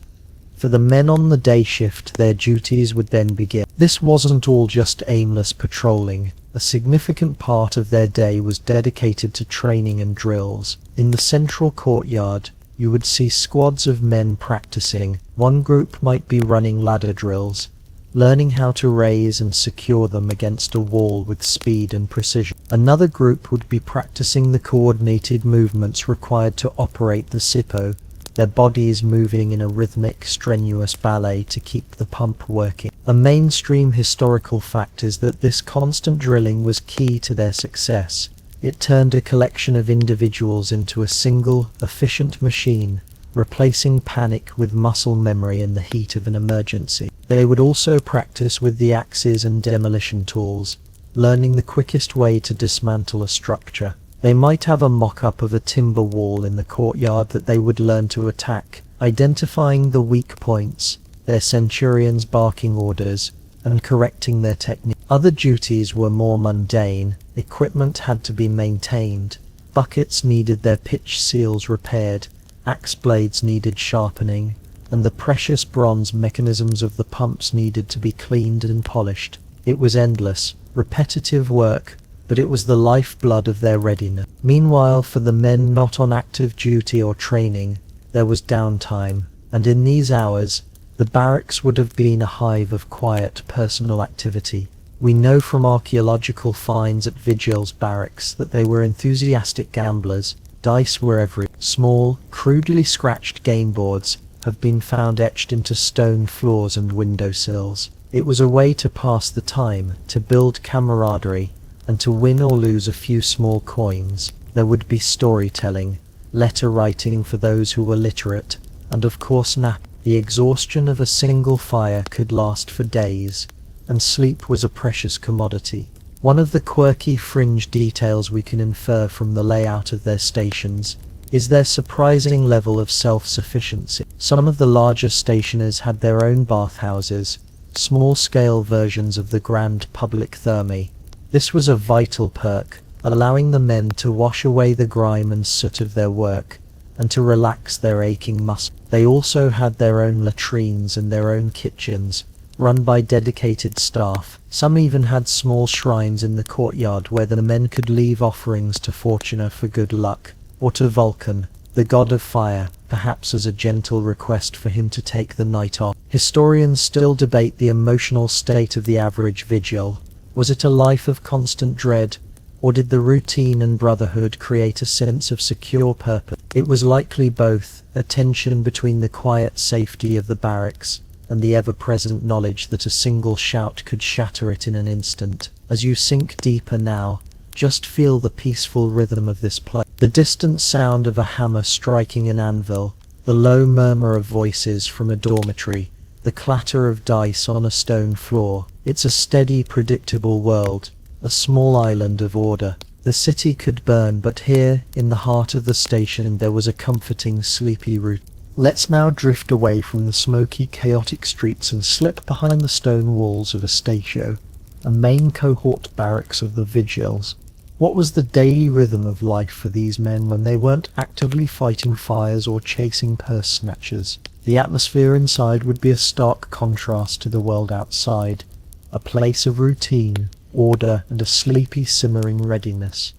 For the men on the day shift, their duties would then begin. This wasn't all just aimless patrolling. A significant part of their day was dedicated to training and drills. In the central courtyard, you would see squads of men practicing. One group might be running ladder drills, learning how to raise and secure them against a wall with speed and precision. Another group would be practicing the coordinated movements required to operate the Sippo, their bodies moving in a rhythmic, strenuous ballet to keep the pump working. A mainstream historical fact is that this constant drilling was key to their success. It turned a collection of individuals into a single, efficient machine, replacing panic with muscle memory in the heat of an emergency. They would also practice with the axes and demolition tools, learning the quickest way to dismantle a structure. They might have a mock-up of a timber wall in the courtyard that they would learn to attack, identifying the weak points, their centurions barking orders, and correcting their technique. Other duties were more mundane. Equipment had to be maintained, buckets needed their pitch seals repaired, axe blades needed sharpening, and the precious bronze mechanisms of the pumps needed to be cleaned and polished. It was endless, repetitive work, but it was the lifeblood of their readiness. Meanwhile, for the men not on active duty or training, there was downtime, and in these hours, the barracks would have been a hive of quiet, personal activity. We know from archaeological finds at Vigiles barracks that they were enthusiastic gamblers. Dice were everywhere. Small, crudely scratched game boards have been found etched into stone floors and windowsills. It was a way to pass the time, to build camaraderie, and to win or lose a few small coins. There would be storytelling, letter writing for those who were literate, and of course nap. The exhaustion of a single fire could last for days, and sleep was a precious commodity. One of the quirky fringe details we can infer from the layout of their stations is their surprising level of self-sufficiency. Some of the larger stationers had their own bathhouses, small-scale versions of the grand public thermae. This was a vital perk, allowing the men to wash away the grime and soot of their work, and to relax their aching muscles. They also had their own latrines and their own kitchens, run by dedicated staff. Some even had small shrines in the courtyard where the men could leave offerings to Fortuna for good luck, or to Vulcan, the god of fire, perhaps as a gentle request for him to take the night off. Historians still debate the emotional state of the average vigil. Was it a life of constant dread, or did the routine and brotherhood create a sense of secure purpose? It was likely both, a tension between the quiet safety of the barracks and the ever-present knowledge that a single shout could shatter it in an instant. As you sink deeper now, just feel the peaceful rhythm of this play. The distant sound of a hammer striking an anvil, the low murmur of voices from a dormitory, the clatter of dice on a stone floor. It's a steady, predictable world, a small island of order. The city could burn, but here, in the heart of the station, there was a comforting, sleepy route. Let's now drift away from the smoky, chaotic streets and slip behind the stone walls of a station. a main cohort barracks of the Vigiles. What was the daily rhythm of life for these men when they weren't actively fighting fires or chasing purse snatchers? The atmosphere inside would be a stark contrast to the world outside, a place of routine, order, and a sleepy, simmering readiness.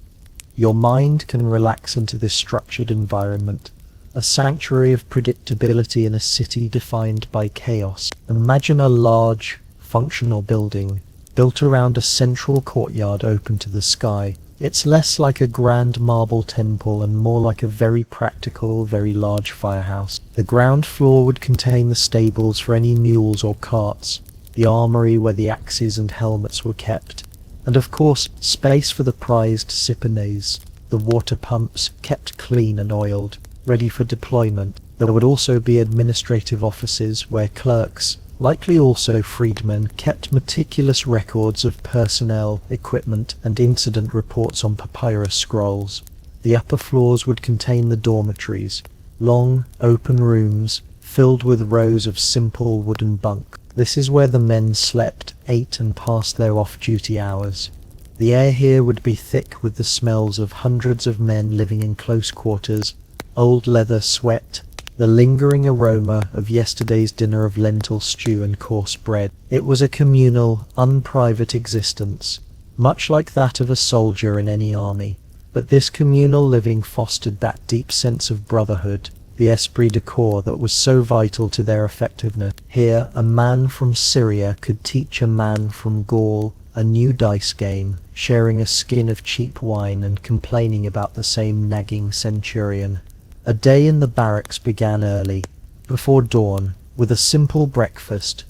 Your mind can relax into this structured environment, a sanctuary of predictability in a city defined by chaos. Imagine a large, functional building built around a central courtyard open to the sky. It's less like a grand marble temple and more like a very practical, very large firehouse. The ground floor would contain the stables for any mules or carts, the armory where the axes and helmets were kept, and of course, space for the prized cipenes, the water pumps kept clean and oiled, ready for deployment. There would also be administrative offices where clerks, likely also freedmen, kept meticulous records of personnel, equipment, and incident reports on papyrus scrolls. The upper floors would contain the dormitories, long, open rooms filled with rows of simple wooden bunk. This is where the men slept, ate, and passed their off-duty hours. The air here would be thick with the smells of hundreds of men living in close quarters, old leather sweat, the lingering aroma of yesterday's dinner of lentil stew and coarse bread. It was a communal, unprivate existence, much like that of a soldier in any army. But this communal living fostered that deep sense of brotherhood, the esprit de corps that was so vital to their effectiveness. Here, a man from Syria could teach a man from Gaul a new dice game, sharing a skin of cheap wine and complaining about the same nagging centurion. A day in the barracks began early, before dawn, with a simple breakfast.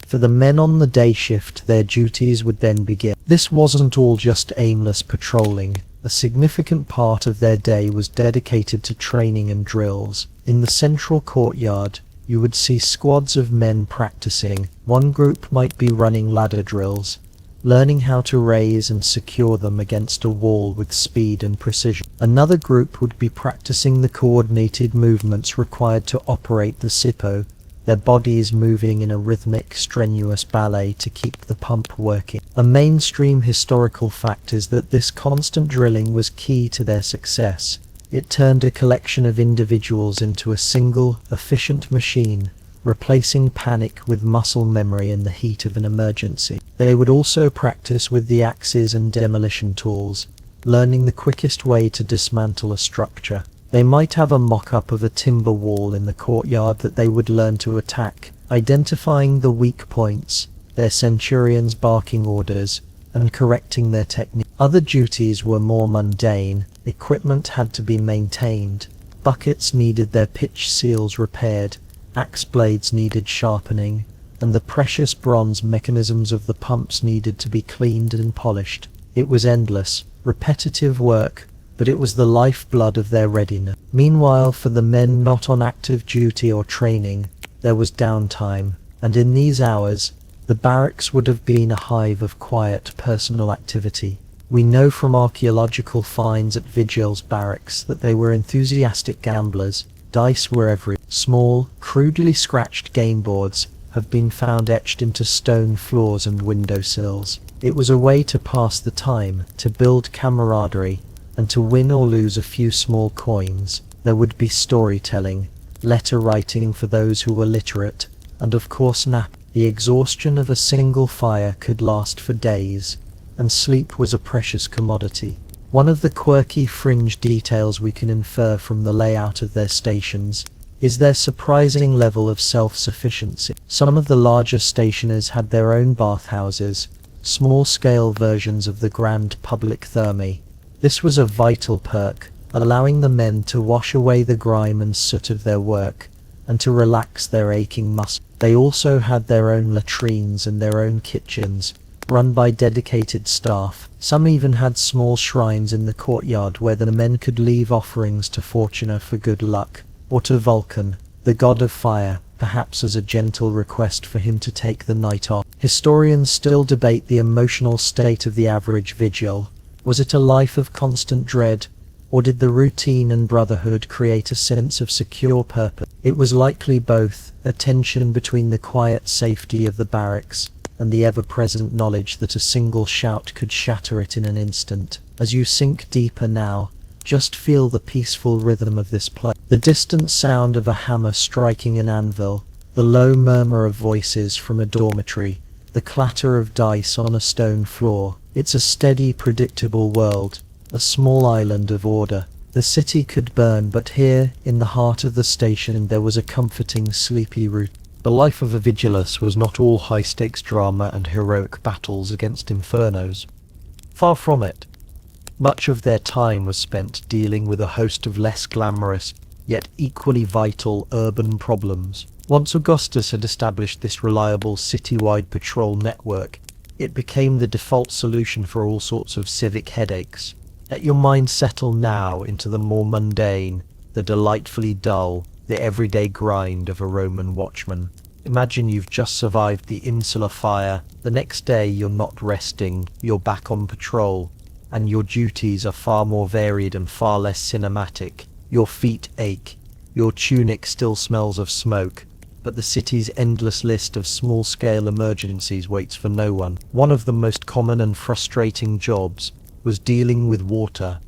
For the men on the day shift, their duties would then begin. This wasn't all just aimless patrolling. A significant part of their day was dedicated to training and drills. In the central courtyard, you would see squads of men practicing. One group might be running ladder drills, learning how to raise and secure them against a wall with speed and precision. Another group would be practicing the coordinated movements required to operate the Sippo, their bodies moving in a rhythmic, strenuous ballet to keep the pump working. A mainstream historical fact is that this constant drilling was key to their success. It turned a collection of individuals into a single, efficient machine, replacing panic with muscle memory in the heat of an emergency. They would also practice with the axes and demolition tools, learning the quickest way to dismantle a structure. They might have a mock-up of a timber wall in the courtyard that they would learn to attack, identifying the weak points, their centurions barking orders, and correcting their technique. Other duties were more mundane. Equipment had to be maintained, buckets needed their pitch seals repaired, axe blades needed sharpening, and the precious bronze mechanisms of the pumps needed to be cleaned and polished. It was endless, repetitive work, but it was the lifeblood of their readiness. Meanwhile, for the men not on active duty or training, there was downtime, and in these hours, the barracks would have been a hive of quiet personal activity. We know from archaeological finds at Vigiles barracks that they were enthusiastic gamblers. Dice were everywhere. Small, crudely scratched game boards have been found etched into stone floors and windowsills. It was a way to pass the time, to build camaraderie, and to win or lose a few small coins. There would be storytelling, letter writing for those who were literate, and of course nap. The exhaustion of a single fire could last for days, and sleep was a precious commodity. One of the quirky fringe details we can infer from the layout of their stations is their surprising level of self-sufficiency. Some of the larger stationers had their own bathhouses, small-scale versions of the grand public thermae. This was a vital perk, allowing the men to wash away the grime and soot of their work, and to relax their aching muscles. They also had their own latrines and their own kitchens, run by dedicated staff. Some even had small shrines in the courtyard where the men could leave offerings to Fortuna for good luck, or to Vulcan, the god of fire, perhaps as a gentle request for him to take the night off. Historians still debate the emotional state of the average vigil. Was it a life of constant dread, or did the routine and brotherhood create a sense of secure purpose? It was likely both, a tension between the quiet safety of the barracks and the ever-present knowledge that a single shout could shatter it in an instant. As you sink deeper now, just feel the peaceful rhythm of this play. The distant sound of a hammer striking an anvil, the low murmur of voices from a dormitory, the clatter of dice on a stone floor. It's a steady, predictable world, a small island of order. The city could burn, but here, in the heart of the station, there was a comforting, sleepy route. The life of a Vigiles was not all high-stakes drama and heroic battles against infernos. Far from it. Much of their time was spent dealing with a host of less glamorous, yet equally vital urban problems. Once Augustus had established this reliable citywide patrol network, it became the default solution for all sorts of civic headaches. Let your mind settle now into the more mundane, the delightfully dull, the everyday grind of a Roman watchman. Imagine you've just survived the insular fire. The next day you're not resting, you're back on patrol, and your duties are far more varied and far less cinematic. Your feet ache, your tunic still smells of smoke, but the city's endless list of small-scale emergencies waits for no one. One of the most common and frustrating jobs was dealing with water.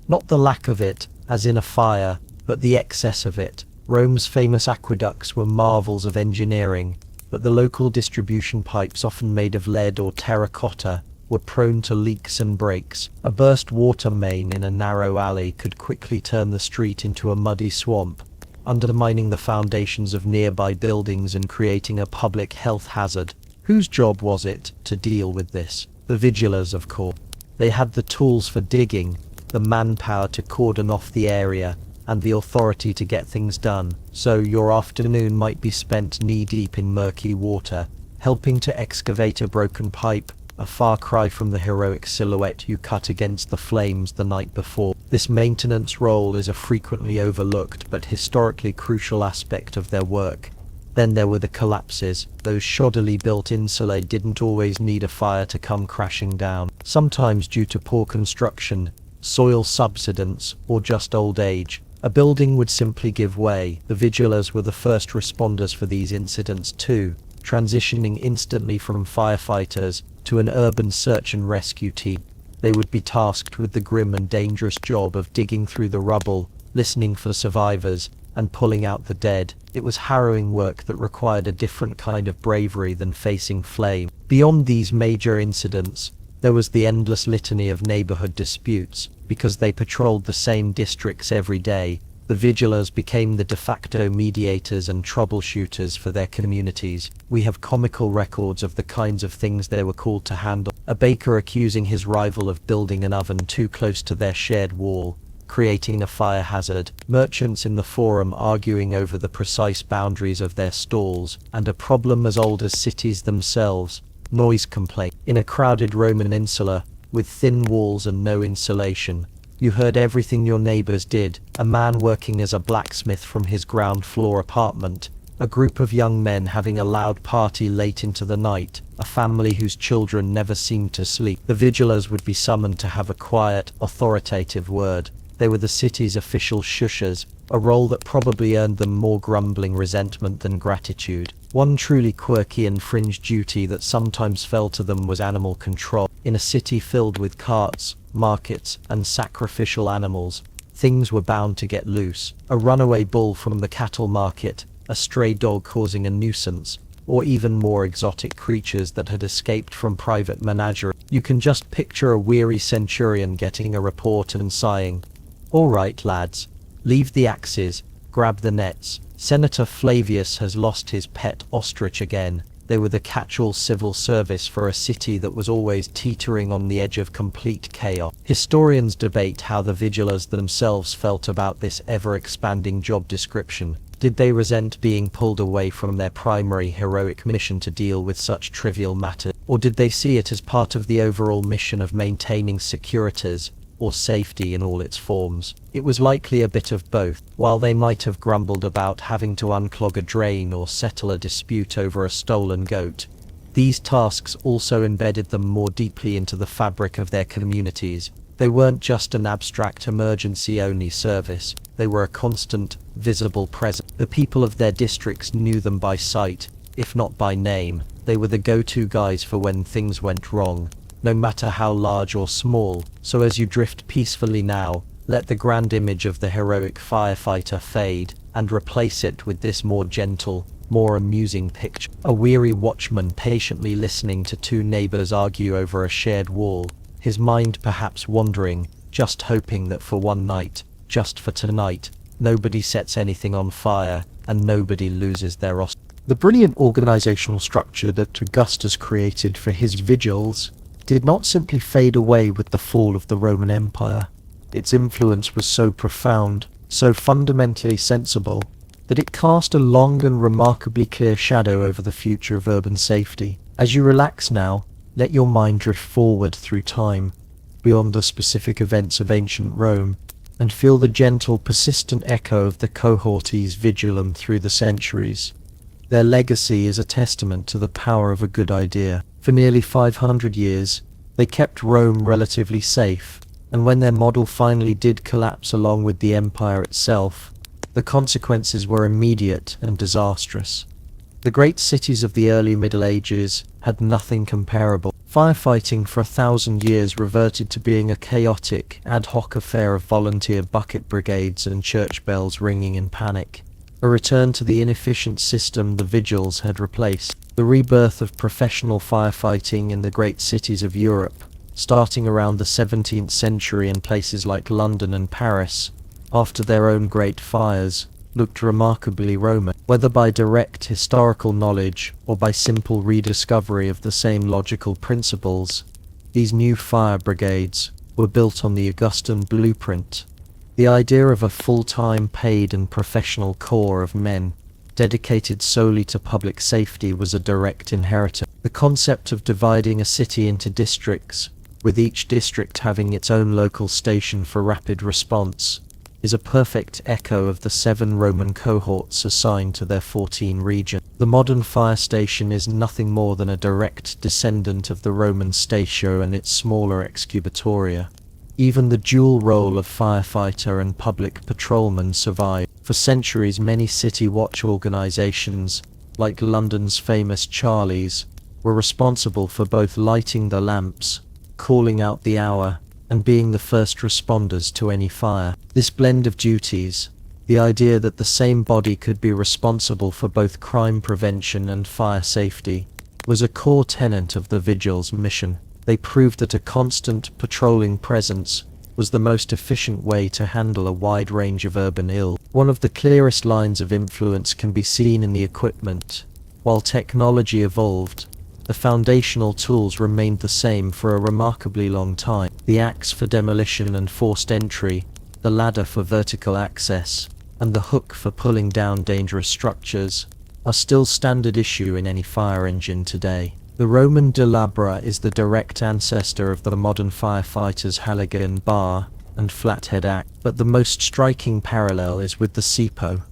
Not the lack of it, as in a fire, but the excess of it. Rome's famous aqueducts were marvels of engineering, but the local distribution pipes, often made of lead or terracotta, were prone to leaks and breaks. A burst water main in a narrow alley could quickly turn the street into a muddy swamp, undermining the foundations of nearby buildings and creating a public health hazard. Whose job was it to deal with this? The Vigiles, of course. They had the tools for digging, the manpower to cordon off the area, and the authority to get things done. So your afternoon might be spent knee-deep in murky water, helping to excavate a broken pipe, a far cry from the heroic silhouette you cut against the flames the night before. This maintenance role is a frequently overlooked but historically crucial aspect of their work. Then there were the collapses. Those shoddily built insulae didn't always need a fire to come crashing down. Sometimes due to poor construction, soil subsidence, or just old age, a building would simply give way. The Vigiles were the first responders for these incidents too, transitioning instantly from firefighters to an urban search and rescue team. They would be tasked with the grim and dangerous job of digging through the rubble, listening for survivors, and pulling out the dead. It was harrowing work that required a different kind of bravery than facing flame. Beyond these major incidents, there was the endless litany of neighborhood disputes. Because they patrolled the same districts every day, the Vigiles became the de facto mediators and troubleshooters for their communities. We have comical records of the kinds of things they were called to handle. A baker accusing his rival of building an oven too close to their shared wall, creating a fire hazard. Merchants in the forum arguing over the precise boundaries of their stalls, and a problem as old as cities themselves, noise complaint. In a crowded Roman insula, with thin walls and no insulation, you heard everything your neighbors did. A man working as a blacksmith from his ground floor apartment, a group of young men having a loud party late into the night, a family whose children never seemed to sleep. The Vigiles would be summoned to have a quiet, authoritative word. They were the city's official shushers, a role that probably earned them more grumbling resentment than gratitude. One truly quirky and fringe duty that sometimes fell to them was animal control. In a city filled with carts, markets, and sacrificial animals, things were bound to get loose. A runaway bull from the cattle market, a stray dog causing a nuisance, or even more exotic creatures that had escaped from private menagerie. You can just picture a weary centurion getting a report and sighing, "All right, lads, leave the axes, grab the nets. Senator Flavius has lost his pet ostrich again." They were the catch-all civil service for a city that was always teetering on the edge of complete chaos. Historians debate how the Vigiles themselves felt about this ever-expanding job description. Did they resent being pulled away from their primary heroic mission to deal with such trivial matters? Or did they see it as part of the overall mission of maintaining securities, or safety in all its forms? It was likely a bit of both. While they might have grumbled about having to unclog a drain or settle a dispute over a stolen goat, these tasks also embedded them more deeply into the fabric of their communities. They weren't just an abstract emergency-only service, they were a constant, visible presence. The people of their districts knew them by sight, if not by name, they were the go-to guys for when things went wrong, no matter how large or small. So as you drift peacefully now, let the grand image of the heroic firefighter fade, and replace it with this more gentle, more amusing picture. A weary watchman patiently listening to two neighbors argue over a shared wall, his mind perhaps wandering, just hoping that for one night, just for tonight, nobody sets anything on fire, and nobody loses their ostrich. The brilliant organizational structure that Augustus created for his Vigiles did not simply fade away with the fall of the Roman Empire. Its influence was so profound, so fundamentally sensible, that it cast a long and remarkably clear shadow over the future of urban safety. As you relax now, let your mind drift forward through time, beyond the specific events of ancient Rome, and feel the gentle, persistent echo of the cohortes vigilum through the centuries. Their legacy is a testament to the power of a good idea. For nearly 500 years, they kept Rome relatively safe, and when their model finally did collapse along with the empire itself, the consequences were immediate and disastrous. The great cities of the early Middle Ages had nothing comparable. Firefighting for 1,000 years reverted to being a chaotic, ad hoc affair of volunteer bucket brigades and church bells ringing in panic. A return to the inefficient system the Vigiles had replaced. The rebirth of professional firefighting in the great cities of Europe, starting around the 17th century in places like London and Paris, after their own great fires, looked remarkably Roman. Whether by direct historical knowledge or by simple rediscovery of the same logical principles, these new fire brigades were built on the Augustan blueprint. The idea of a full-time paid and professional corps of men dedicated solely to public safety was a direct inheritance. The concept of dividing a city into districts, with each district having its own local station for rapid response, is a perfect echo of the 7 Roman cohorts assigned to their 14 regions. The modern fire station is nothing more than a direct descendant of the Roman statio and its smaller excubatoria. Even the dual role of firefighter and public patrolman survived. For centuries, many city watch organizations, like London's famous Charlie's, were responsible for both lighting the lamps, calling out the hour, and being the first responders to any fire. This blend of duties, the idea that the same body could be responsible for both crime prevention and fire safety, was a core tenet of the Vigiles' mission. They proved that a constant, patrolling presence was the most efficient way to handle a wide range of urban ills. One of the clearest lines of influence can be seen in the equipment. While technology evolved, the foundational tools remained the same for a remarkably long time. The axe for demolition and forced entry, the ladder for vertical access, and the hook for pulling down dangerous structures, are still standard issue in any fire engine today. The Roman delabra is the direct ancestor of the modern firefighters' Halligan bar and flathead axe, but the most striking parallel is with the Sipo.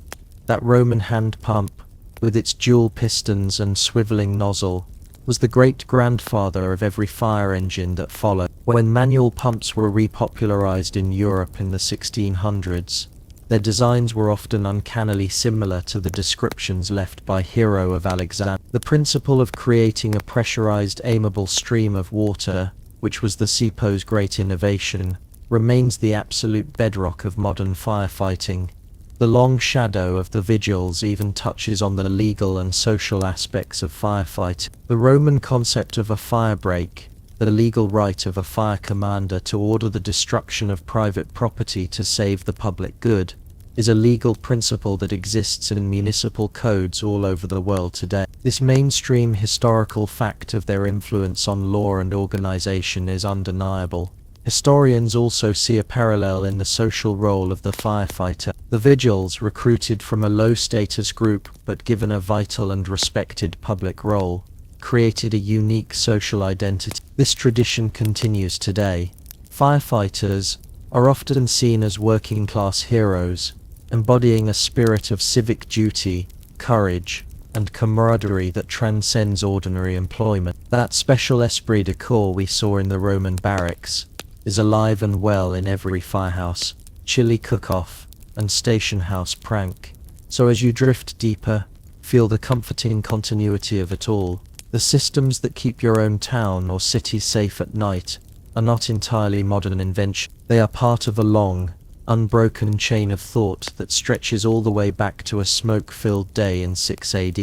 That Roman hand pump, with its dual pistons and swiveling nozzle, was the great-grandfather of every fire engine that followed. When manual pumps were repopularized in Europe in the 1600s, their designs were often uncannily similar to the descriptions left by Hero of Alexandria. The principle of creating a pressurized, aimable stream of water, which was the Sipo's great innovation, remains the absolute bedrock of modern firefighting. The long shadow of the Vigiles even touches on the legal and social aspects of firefighting. The Roman concept of a fire break, the legal right of a fire commander to order the destruction of private property to save the public good, is a legal principle that exists in municipal codes all over the world today. This mainstream historical fact of their influence on law and organization is undeniable. Historians also see a parallel in the social role of the firefighter. The Vigiles, recruited from a low-status group but given a vital and respected public role, created a unique social identity. This tradition continues today. Firefighters are often seen as working-class heroes, embodying a spirit of civic duty, courage, and camaraderie that transcends ordinary employment. That special esprit de corps we saw in the Roman barracks is alive and well in every firehouse, chili cook-off, and station house prank. So as you drift deeper, Feel the comforting continuity of it all. The systems that keep your own town or city safe at night are not entirely modern invention. They are part of a long, unbroken chain of thought that stretches all the way back to a smoke-filled day in 6 AD,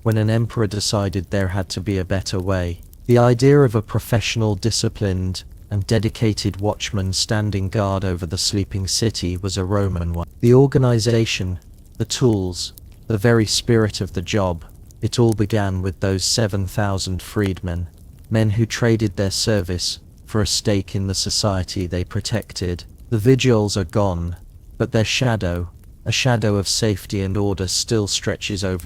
when an emperor decided there had to be a better way. The idea of a professional, disciplined, and dedicated watchman standing guard over the sleeping city was a Roman one. The organization, the tools, the very spirit of the job, it all began with those 7,000 freedmen, men who traded their service for a stake in the society they protected. The Vigiles are gone, but their shadow, a shadow of safety and order, still stretches over.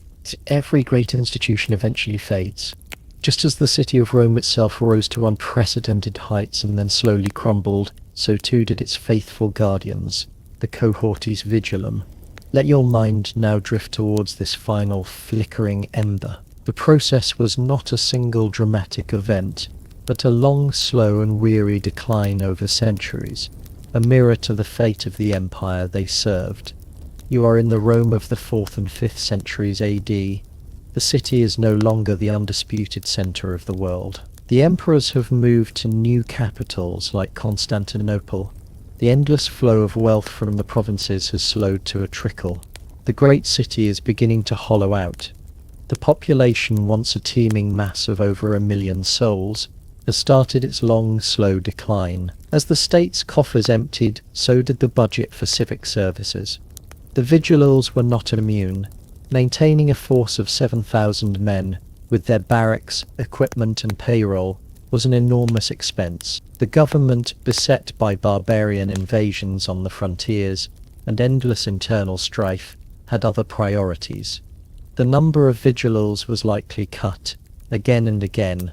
Every great institution eventually fades. Just as the city of Rome itself rose to unprecedented heights and then slowly crumbled, so too did its faithful guardians, the cohortes vigilum. Let your mind now drift towards this final flickering ember. The process was not a single dramatic event, but a long, slow and weary decline over centuries, a mirror to the fate of the empire they served. You are in the Rome of the 4th and 5th centuries AD. The city is no longer the undisputed center of the world. The emperors have moved to new capitals like Constantinople. The endless flow of wealth from the provinces has slowed to a trickle. The great city is beginning to hollow out. The population, once a teeming mass of over 1 million souls, has started its long, slow decline. As the state's coffers emptied, so did the budget for civic services. The Vigiles were not immune. Maintaining a force of 7,000 men, with their barracks, equipment and payroll, was an enormous expense. The government, beset by barbarian invasions on the frontiers and endless internal strife, had other priorities. The number of Vigiles was likely cut, again and again.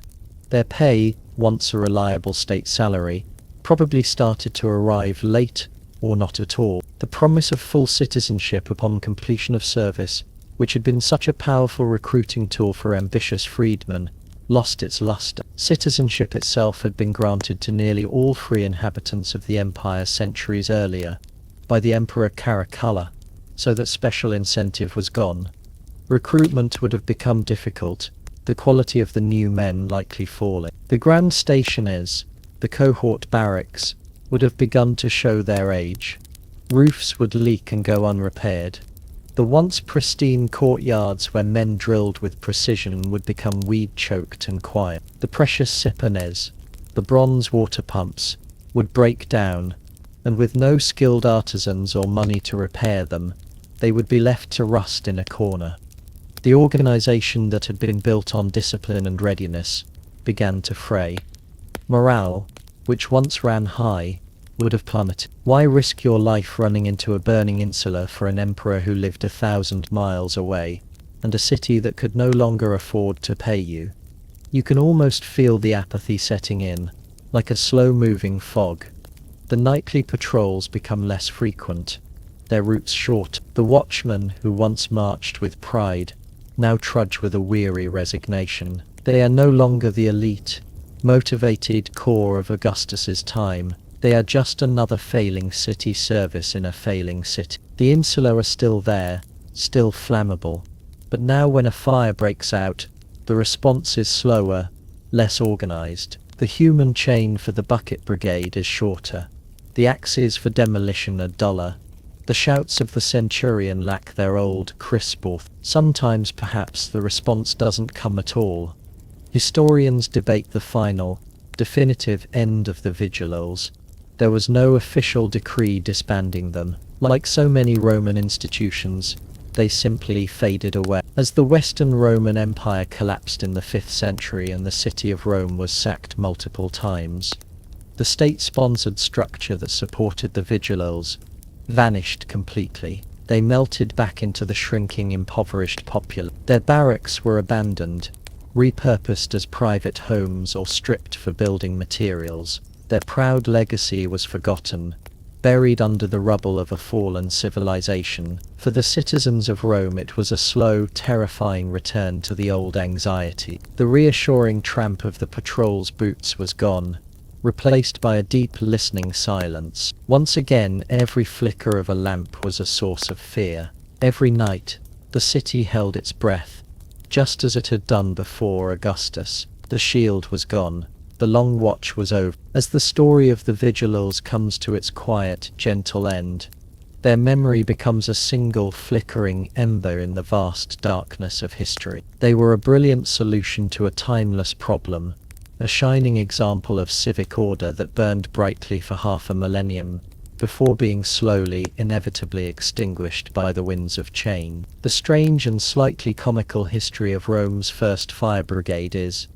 Their pay, once a reliable state salary, probably started to arrive late or not at all. The promise of full citizenship upon completion of service, which had been such a powerful recruiting tool for ambitious freedmen, lost its luster. Citizenship itself had been granted to nearly all free inhabitants of the empire centuries earlier, by the Emperor Caracalla, so that special incentive was gone. Recruitment would have become difficult, the quality of the new men likely falling. The grand stationers, the cohort barracks, would have begun to show their age. Roofs would leak and go unrepaired. The once pristine courtyards where men drilled with precision would become weed-choked and quiet. The precious cisterns, the bronze water pumps, would break down, and with no skilled artisans or money to repair them, they would be left to rust in a corner. The organization that had been built on discipline and readiness began to fray. Morale, which once ran high, would have plummeted. Why risk your life running into a burning insula for an emperor who lived 1,000 miles away, and a city that could no longer afford to pay you? You can almost feel the apathy setting in, like a slow-moving fog. The nightly patrols become less frequent, their routes short. The watchmen, who once marched with pride, now trudge with a weary resignation. They are no longer the elite, motivated core of Augustus's time. They are just another failing city service in a failing city. The insula are still there, still flammable, but now when a fire breaks out, the response is slower, less organized. The human chain for the bucket brigade is shorter. The axes for demolition are duller. The shouts of the centurion lack their old, crisp authority. Sometimes perhaps the response doesn't come at all. Historians debate the final, definitive end of the Vigiles. There was no official decree disbanding them. Like so many Roman institutions, they simply faded away. As the Western Roman Empire collapsed in the 5th century and the city of Rome was sacked multiple times, the state-sponsored structure that supported the Vigiles vanished completely. They melted back into the shrinking, impoverished populace. Their barracks were abandoned, repurposed as private homes or stripped for building materials. Their proud legacy was forgotten, buried under the rubble of a fallen civilization. For the citizens of Rome it was a slow, terrifying return to the old anxiety. The reassuring tramp of the patrol's boots was gone, replaced by a deep, listening silence. Once again, every flicker of a lamp was a source of fear. Every night, The city held its breath, just as it had done before Augustus. The shield was gone. The long watch was over. As the story of the Vigiles comes to its quiet, gentle end, their memory becomes a single flickering ember in the vast darkness of history. They were a brilliant solution to a timeless problem, a shining example of civic order that burned brightly for half a millennium, before being slowly, inevitably extinguished by the winds of change. The strange and slightly comical history of Rome's first fire brigade is,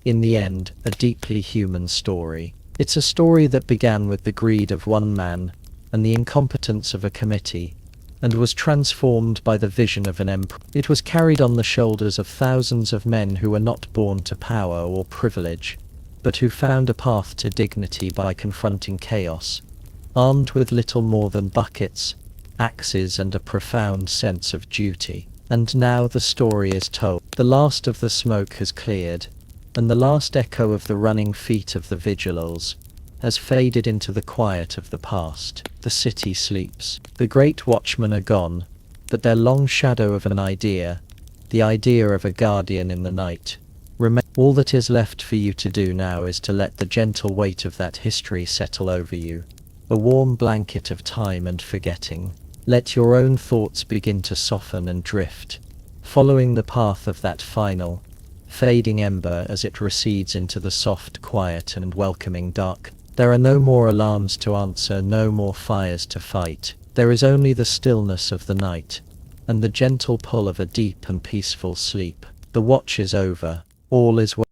in the end, a deeply human story. It's a story that began with the greed of one man and the incompetence of a committee, and was transformed by the vision of an emperor. It was carried on the shoulders of thousands of men who were not born to power or privilege, but who found a path to dignity by confronting chaos, armed with little more than buckets, axes, and a profound sense of duty. And now the story is told. The last of the smoke has cleared, and the last echo of the running feet of the Vigiles has faded into the quiet of the past. The city sleeps. The great watchmen are gone, but their long shadow of an idea, the idea of a guardian in the night, remains. All that is left for you to do now is to let the gentle weight of that history settle over you, a warm blanket of time and forgetting. Let your own thoughts begin to soften and drift, following the path of that final, fading ember as it recedes into the soft, quiet, and welcoming dark. There are no more alarms to answer, no more fires to fight. There is only the stillness of the night, and the gentle pull of a deep and peaceful sleep. The watch is over. All is well.